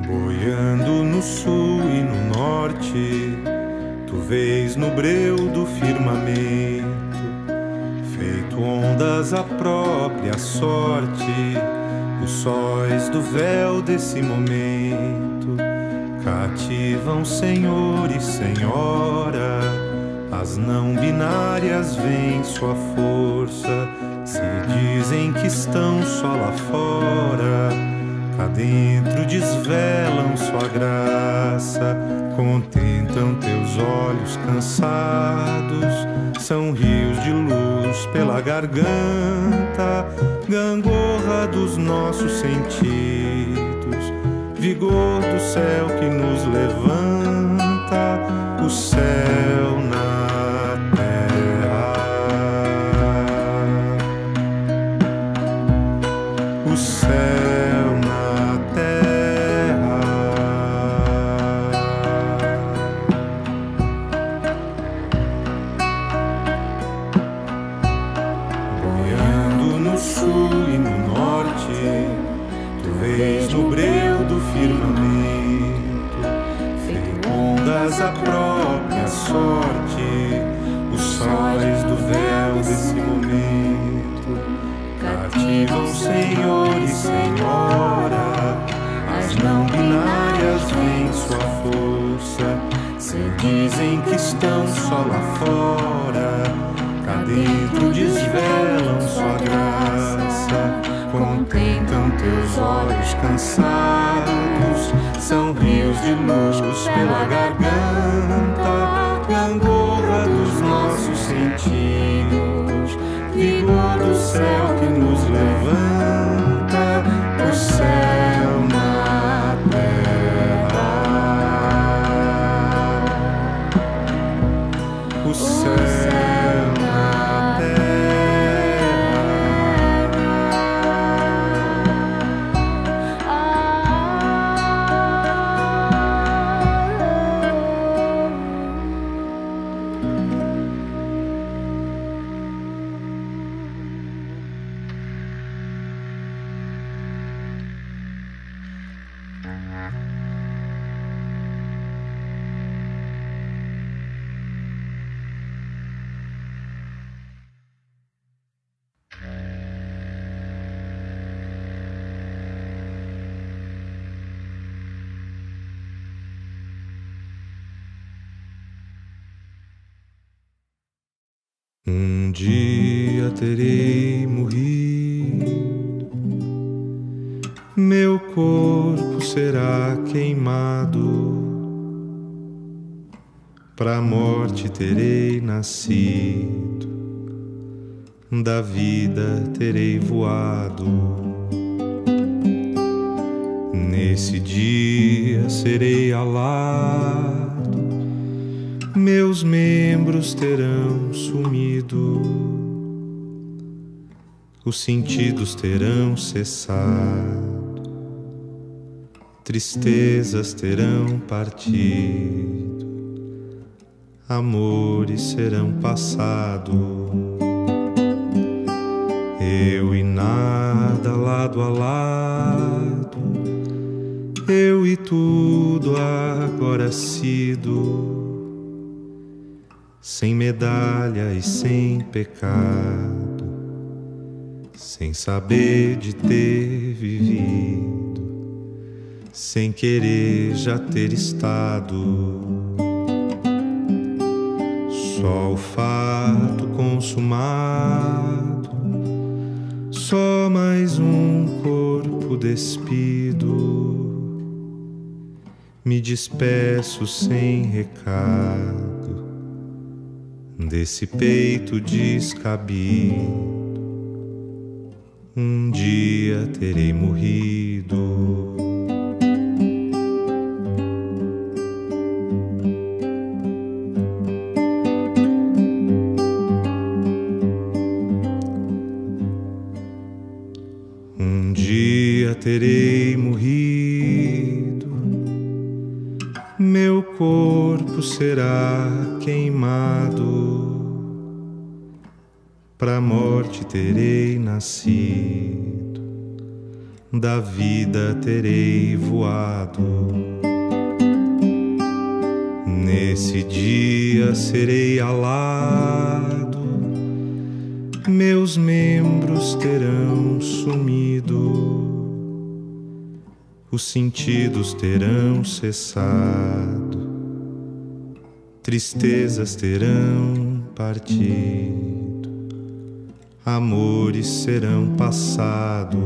Boiando no sul e no norte, tu vês no breu do firmamento, feito ondas à própria sorte, os sóis do véu desse momento cativam senhor e senhora, as não binárias veem sua força, se dizem que estão só lá fora, cá dentro desvelam sua graça, contentam teus olhos cansados, são rios de luz pela garganta, gangorra dos nossos sentidos, vigor do céu que nos levanta, o céu na terra, o céu na terra, boiando no sul e no norte, tu vês no breu do firmamento, feito ondas a própria sorte, os sóis do véu desse momento cativam Senhor e Senhora, as não binárias veem sua força, se dizem que estão só lá fora, cá dentro desvelam sua graça, contentam teus olhos cansados, são rios de luz pela garganta, gangorra dos nossos sentidos, vigor do céu que nos levanta, o céu na terra, o céu na terra, um dia terei morrido, meu corpo será queimado, pra morte terei nascido, da vida terei voado. Nesse dia serei alado, meus membros terão sumido, os sentidos terão cessado, tristezas terão partido, amores serão passado. Eu e nada lado a lado, eu e tudo agora sido, sem medalha e sem pecado, sem saber de ter vivido, sem querer já ter estado. Só o fato consumado, só mais um corpo despido, me despeço sem recado desse peito descabido. Um dia terei morrido. Um dia terei morrido, meu corpo será queimado, pra morte terei nascido, da vida terei voado. Nesse dia serei alado, meus membros terão sumido, os sentidos terão cessado, tristezas terão partido, amores serão passado.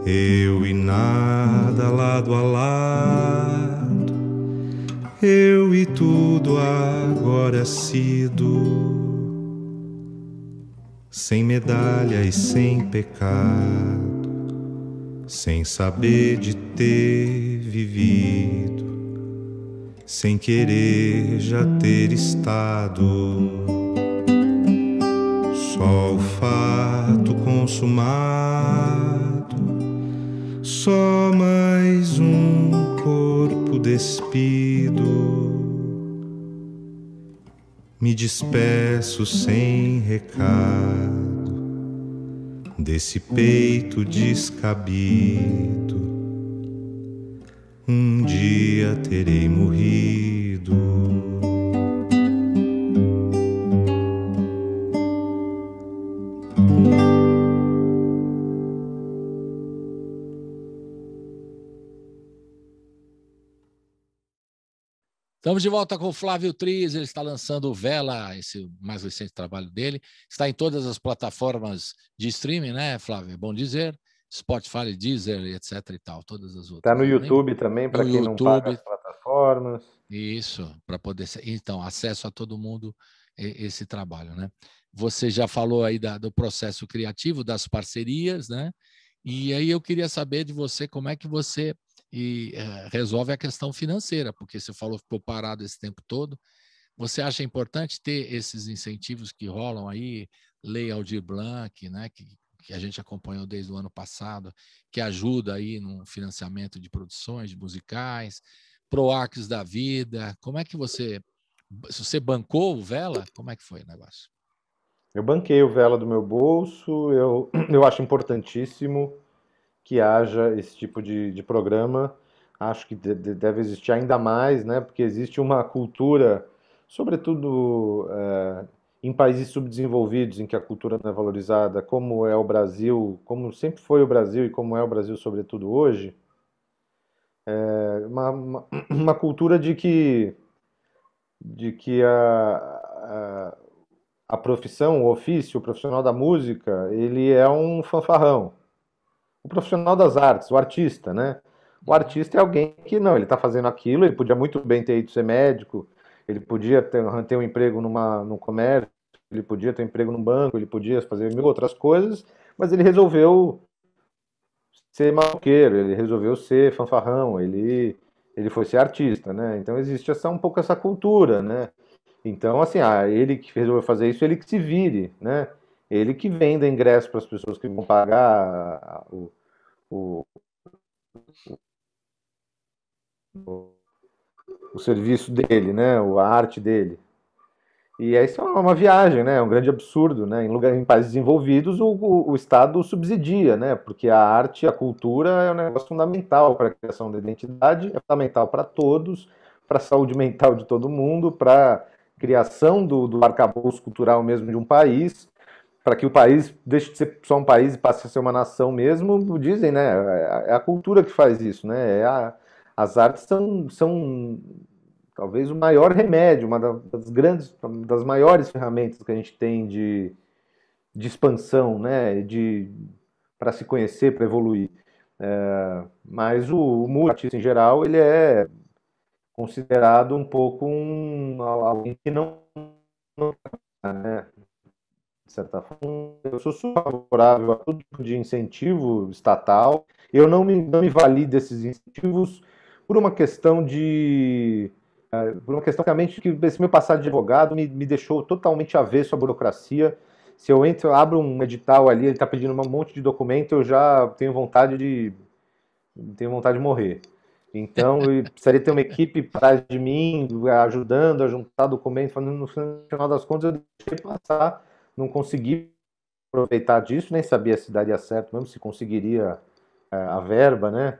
eu e nada lado a lado, eu e tudo agora sido, sem medalha e sem pecado, sem saber de ter vivido, sem querer já ter estado, só o fato consumado, só mais um corpo despido. Me despeço sem recado desse peito descabido. Um dia terei morrido. Estamos de volta com o Flávio Tris, ele está lançando o Vela, esse mais recente trabalho dele. Está em todas as plataformas de streaming, né, Flávio? É bom dizer. Spotify, Deezer, etc e tal, todas as outras. Está no YouTube também, para quem não paga as plataformas. Isso, para poder... Então, acesso a todo mundo esse trabalho, né? Você já falou aí do processo criativo, das parcerias, né? E aí eu queria saber de você como é que você resolve a questão financeira, porque você falou que ficou parado esse tempo todo. Você acha importante ter esses incentivos que rolam aí, Lei Aldir Blanc, né? Que a gente acompanhou desde o ano passado, que ajuda aí no financiamento de produções de musicais, PROACs da vida. Como é que você bancou o Vela? Como é que foi o negócio? Eu banquei o Vela do meu bolso, eu acho importantíssimo que haja esse tipo de programa. Acho que deve existir ainda mais, né? Porque existe uma cultura, sobretudo em países subdesenvolvidos, em que a cultura não é valorizada, como é o Brasil, como sempre foi o Brasil e como é o Brasil, sobretudo hoje, uma cultura de que a profissão, o ofício, o profissional da música, ele é um fanfarrão. O profissional das artes, o artista, né? O artista é alguém que não, ele está fazendo aquilo, ele podia muito bem ter ido ser médico, ele podia ter um emprego num comércio, ele podia ter um emprego num banco, ele podia fazer mil outras coisas, mas ele resolveu ser maloqueiro, ele resolveu ser fanfarrão, ele foi ser artista, né? Então existe um pouco essa cultura, né? Então, assim, ele que resolveu fazer isso, ele que se vire, né? Ele que venda ingresso para as pessoas que vão pagar o serviço dele, né? A arte dele. E isso é uma viagem, né? É um grande absurdo, né? Em países desenvolvidos, o Estado subsidia, né? Porque a arte, a cultura é um negócio fundamental para a criação da identidade, é fundamental para todos, para a saúde mental de todo mundo, para a criação do arcabouço cultural mesmo de um país, para que o país deixe de ser só um país e passe a ser uma nação mesmo, dizem, né? É a cultura que faz isso, né? As artes são talvez o maior remédio, uma das maiores ferramentas que a gente tem de expansão, né? Para se conhecer, para evoluir. Mas o artista em geral, ele é considerado um pouco alguém que não, né? De certa forma, eu sou favorável a todo tipo de incentivo estatal. Eu não me vali desses incentivos por uma questão realmente que esse meu passado de advogado me deixou totalmente avesso à burocracia. Se eu abro um edital ali, ele está pedindo um monte de documento, eu já tenho vontade de morrer. Então, eu precisaria ter uma equipe atrás de mim, ajudando a juntar documentos, no final das contas, eu deixei passar, não consegui aproveitar disso, nem sabia se daria certo mesmo, se conseguiria a verba, né?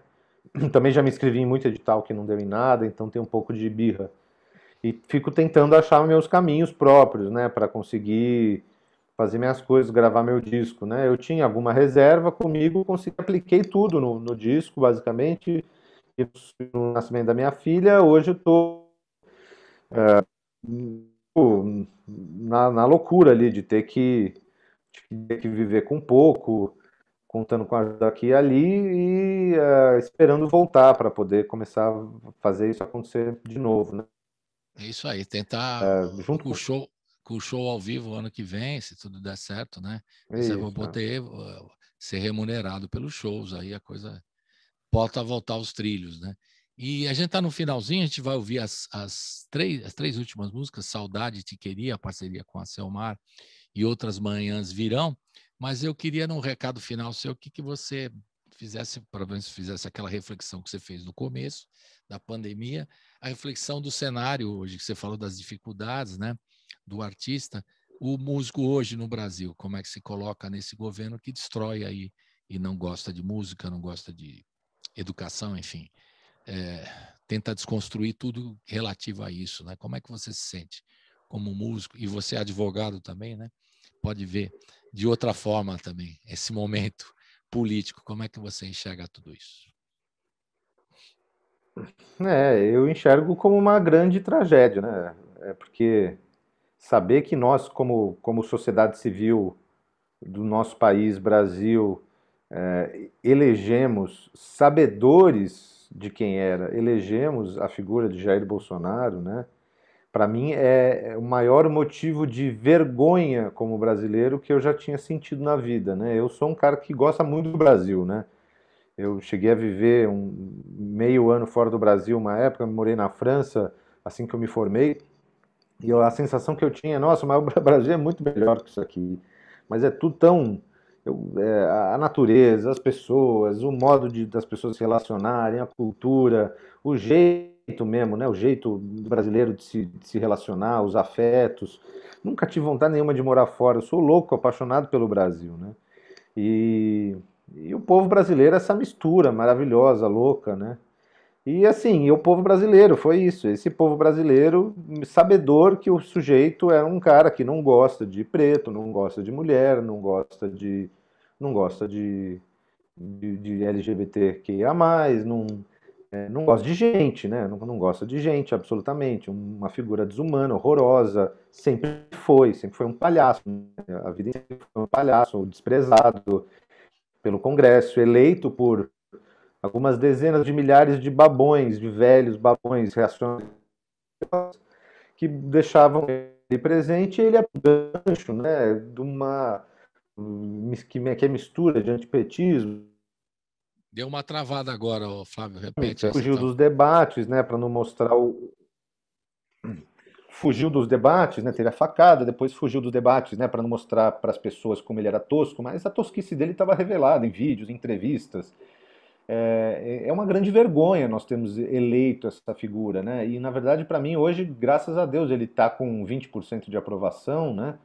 Também já me inscrevi em muito edital que não deu em nada, então tem um pouco de birra. E fico tentando achar meus caminhos próprios, né, para conseguir fazer minhas coisas, gravar meu disco, né? Eu tinha alguma reserva comigo, apliquei tudo no disco, basicamente, e no nascimento da minha filha. Hoje eu estou na loucura ali de ter que viver com pouco, contando com ajuda aqui e ali e esperando voltar para poder começar a fazer isso acontecer de novo, né? É isso aí, tentar Junto com o show ao vivo ano que vem, se tudo der certo, né? Você vai isso, poder ser remunerado pelos shows, aí a coisa volta a voltar aos trilhos, né? E a gente está no finalzinho, a gente vai ouvir as três últimas músicas, Saudade Te Queria, a parceria com a Selmar, e Outras Manhãs Virão, mas eu queria, num recado final seu, que você fizesse, provavelmente fizesse aquela reflexão que você fez no começo da pandemia, a reflexão do cenário hoje, que você falou das dificuldades, né, do artista, o músico hoje no Brasil, como é que se coloca nesse governo que destrói aí e não gosta de música, não gosta de educação, enfim, tenta desconstruir tudo relativo a isso, né? Como é que você se sente como músico? E você é advogado também, né? Pode ver de outra forma também esse momento político. Como é que você enxerga tudo isso? eu enxergo como uma grande tragédia, né? Porque saber que nós, como sociedade civil do nosso país, Brasil, elegemos sabedores de quem era, elegemos a figura de Jair Bolsonaro, né? Para mim é o maior motivo de vergonha como brasileiro que eu já tinha sentido na vida, né? Eu sou um cara que gosta muito do Brasil, né? Eu cheguei a viver meio ano fora do Brasil, uma época, morei na França assim que eu me formei, e a sensação que eu tinha, nossa, mas o Brasil é muito melhor que isso aqui. Mas é tudo tão. A natureza, as pessoas, o modo das pessoas se relacionarem, a cultura, o jeito mesmo, né? O jeito brasileiro de se relacionar, os afetos. Nunca tive vontade nenhuma de morar fora. Eu sou louco, apaixonado pelo Brasil, né? E, e o povo brasileiro é essa mistura maravilhosa, louca, né? E assim, o povo brasileiro foi isso. Esse povo brasileiro, sabedor que o sujeito é um cara que não gosta de preto, não gosta de mulher, não gosta de LGBTQIA+, não gosta de gente, né? Não gosta de gente, absolutamente. Uma figura desumana, horrorosa. Sempre foi um palhaço, né? A vida inteira foi um palhaço, desprezado pelo Congresso, eleito por algumas dezenas de milhares de babões, de velhos babões reacionários que deixavam ele presente e ele é gancho, né, de uma que é mistura de antipetismo. Deu uma travada agora, Flávio, repete. Fugiu dos debates, né, para não mostrar fugiu dos debates, né, teve a facada, depois fugiu dos debates, né, para não mostrar para as pessoas como ele era tosco, mas a tosquice dele estava revelada em vídeos, em entrevistas. É uma grande vergonha nós termos eleito essa figura, né? E na verdade, para mim, hoje, graças a Deus, ele está com 20% de aprovação, né?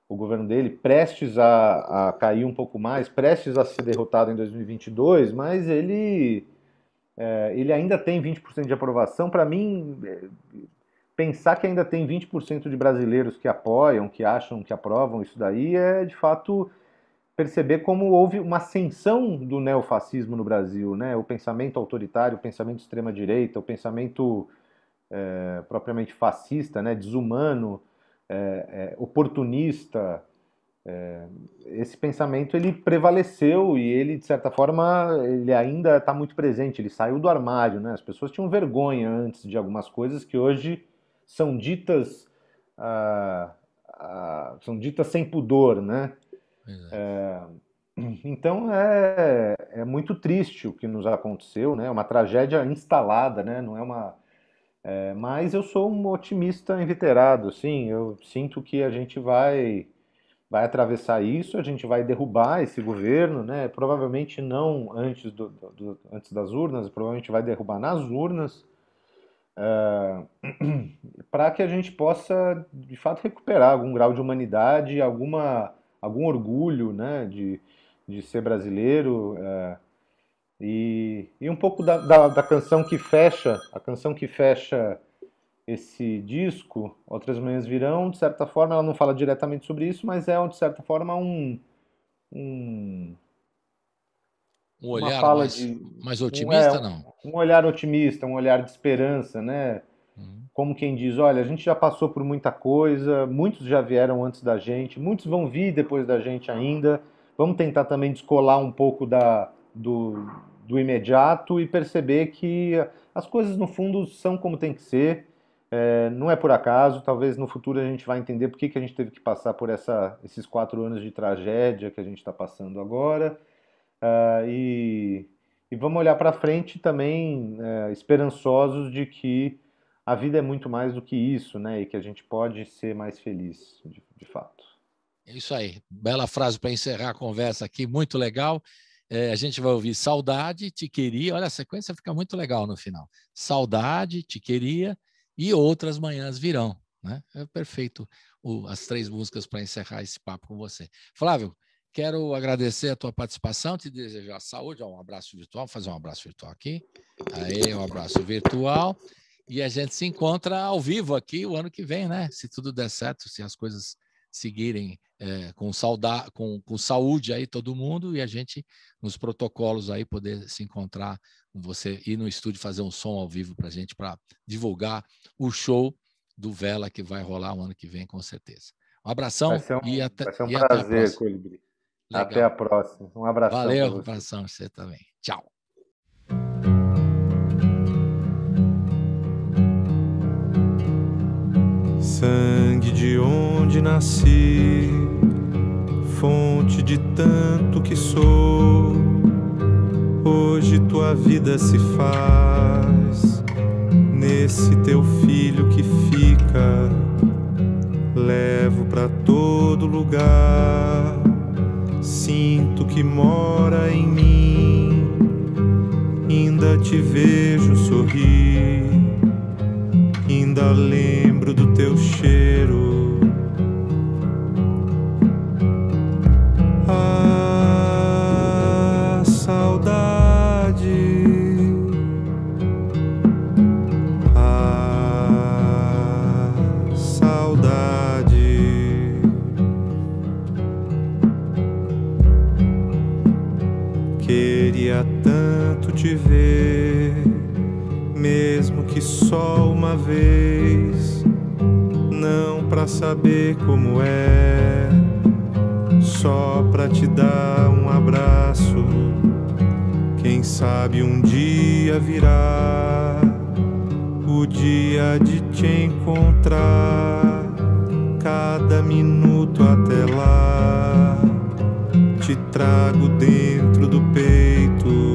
O governo dele prestes a cair um pouco mais, prestes a ser derrotado em 2022, mas ele ainda tem 20% de aprovação. Para mim, pensar que ainda tem 20% de brasileiros que apoiam, que acham que aprovam isso daí, é de fato perceber como houve uma ascensão do neofascismo no Brasil, né? O pensamento autoritário, o pensamento de extrema-direita, o pensamento propriamente fascista, né? Desumano, oportunista. Esse pensamento ele prevaleceu e ele, de certa forma, ele ainda está muito presente. Ele saiu do armário, né? As pessoas tinham vergonha antes de algumas coisas que hoje são ditas, são ditas sem pudor, né? Então é muito triste o que nos aconteceu, né? É uma tragédia instalada, né? Não é uma. Mas eu sou um otimista inveterado, assim. Eu sinto que a gente vai atravessar isso, a gente vai derrubar esse governo, né? Provavelmente não antes das urnas, provavelmente vai derrubar nas urnas, para que a gente possa, de fato, recuperar algum grau de humanidade, algum orgulho, né, de ser brasileiro, e um pouco da canção que fecha, a canção que fecha esse disco, Outras Manhãs Virão, de certa forma, ela não fala diretamente sobre isso, mas é, de certa forma, Um uma olhar fala mais otimista, não? um olhar otimista, um olhar de esperança, né? Como quem diz, olha, a gente já passou por muita coisa, muitos já vieram antes da gente, muitos vão vir depois da gente ainda, vamos tentar também descolar um pouco do imediato e perceber que as coisas no fundo são como tem que ser, não é por acaso. Talvez no futuro a gente vai entender por que a gente teve que passar por esses 4 anos de tragédia que a gente está passando agora, e vamos olhar para frente também esperançosos de que a vida é muito mais do que isso, né? E que a gente pode ser mais feliz, de fato. É isso aí. Bela frase para encerrar a conversa aqui, muito legal. A gente vai ouvir Saudade, Te Queria. Olha, a sequência fica muito legal no final. Saudade, Te Queria e Outras Manhãs Virão, né? É perfeito as 3 músicas para encerrar esse papo com você. Flávio, quero agradecer a tua participação, te desejar saúde, um abraço virtual, fazer um abraço virtual aqui. Aí, um abraço virtual. E a gente se encontra ao vivo aqui o ano que vem, né? Se tudo der certo, se as coisas seguirem com saúde aí todo mundo, e a gente, nos protocolos aí, poder se encontrar com você, ir no estúdio fazer um som ao vivo para a gente, para divulgar o show do Vela que vai rolar o ano que vem, com certeza. Um abração e até vai ser um e até prazer, Colibri. Legal. Até a próxima. Um abração. Valeu, um abração a você também. Tchau. Sangue de onde nasci, fonte de tanto que sou, hoje tua vida se faz nesse teu filho que fica. Levo pra todo lugar, sinto que mora em mim, ainda te vejo sorrir, ainda lembro do teu cheiro. Ah, saudade. Ah, saudade. Queria tanto te ver, mesmo que só uma vez, não pra saber como é, só pra te dar um abraço. Quem sabe um dia virá o dia de te encontrar. Cada minuto até lá te trago dentro do peito.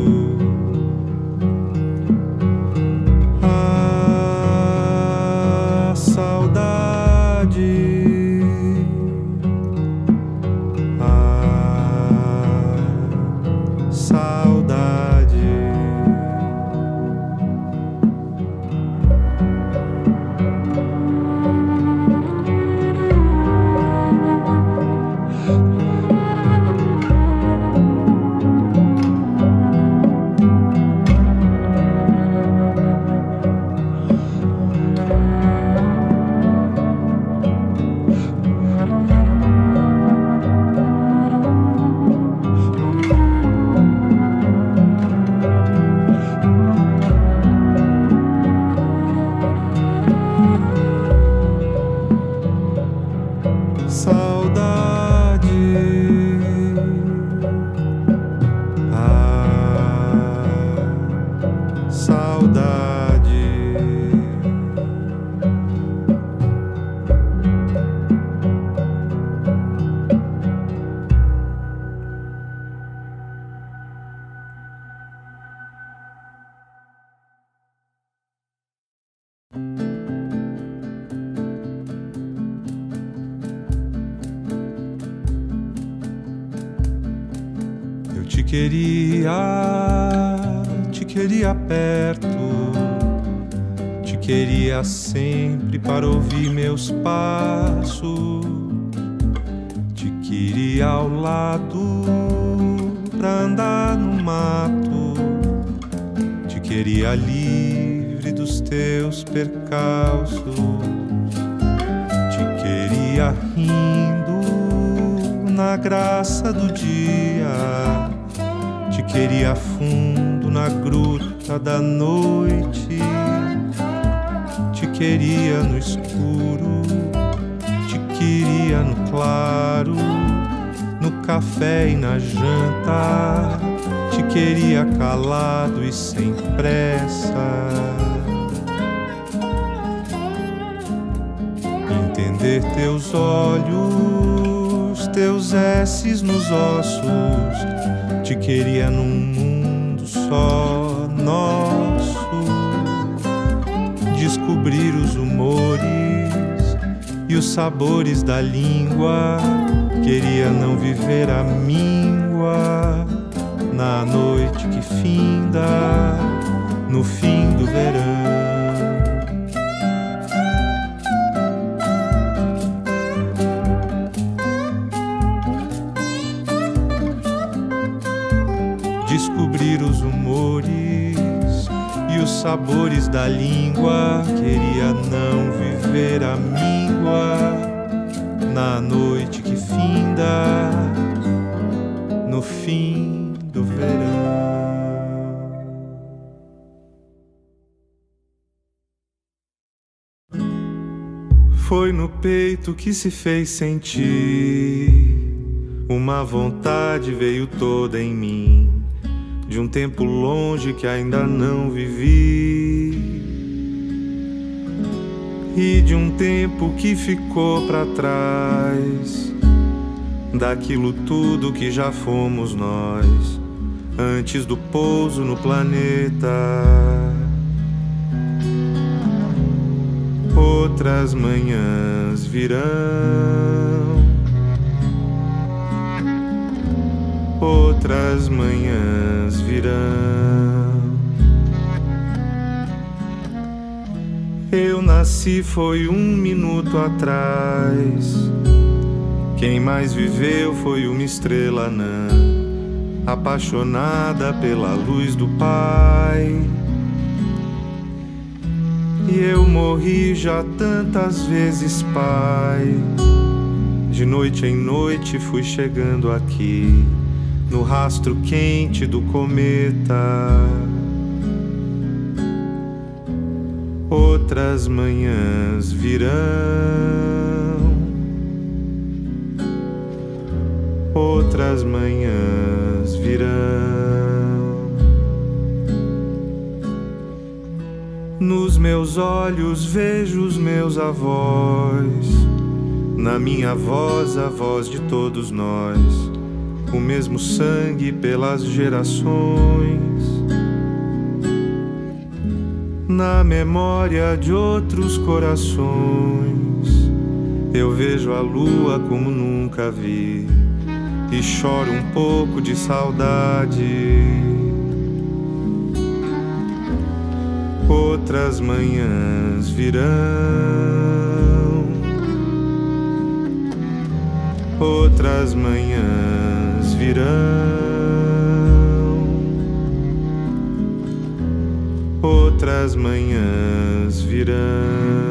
Te queria perto, te queria sempre para ouvir meus passos, te queria ao lado pra andar no mato, te queria livre dos teus percalços, te queria rindo na graça do dia, te queria fundo na gruta da noite, te queria no escuro, te queria no claro, no café e na janta te queria calado e sem pressa. Entender teus olhos, teus S's nos ossos, te queria num mundo só nosso. Descobrir os humores e os sabores da língua, queria não viver a míngua na noite que finda, no fim do verão. Descobrir os humores e os sabores da língua, queria não viver a míngua na noite que finda, no fim do verão. Foi no peito que se fez sentir, uma vontade veio toda em mim, de um tempo longe que ainda não vivi, e de um tempo que ficou pra trás, daquilo tudo que já fomos nós, antes do pouso no planeta. Outras manhãs virão, outras manhãs virão. Eu nasci foi 1 minuto atrás, quem mais viveu foi uma estrela anã, apaixonada pela luz do Pai. E eu morri já tantas vezes, Pai. De noite em noite fui chegando aqui, no rastro quente do cometa. Outras manhãs virão, outras manhãs virão. Nos meus olhos vejo os meus avós, na minha voz a voz de todos nós, o mesmo sangue pelas gerações. Na memória de outros corações, eu vejo a lua como nunca vi, e choro um pouco de saudade. Outras manhãs virão, outras manhãs virão, outras manhãs virão.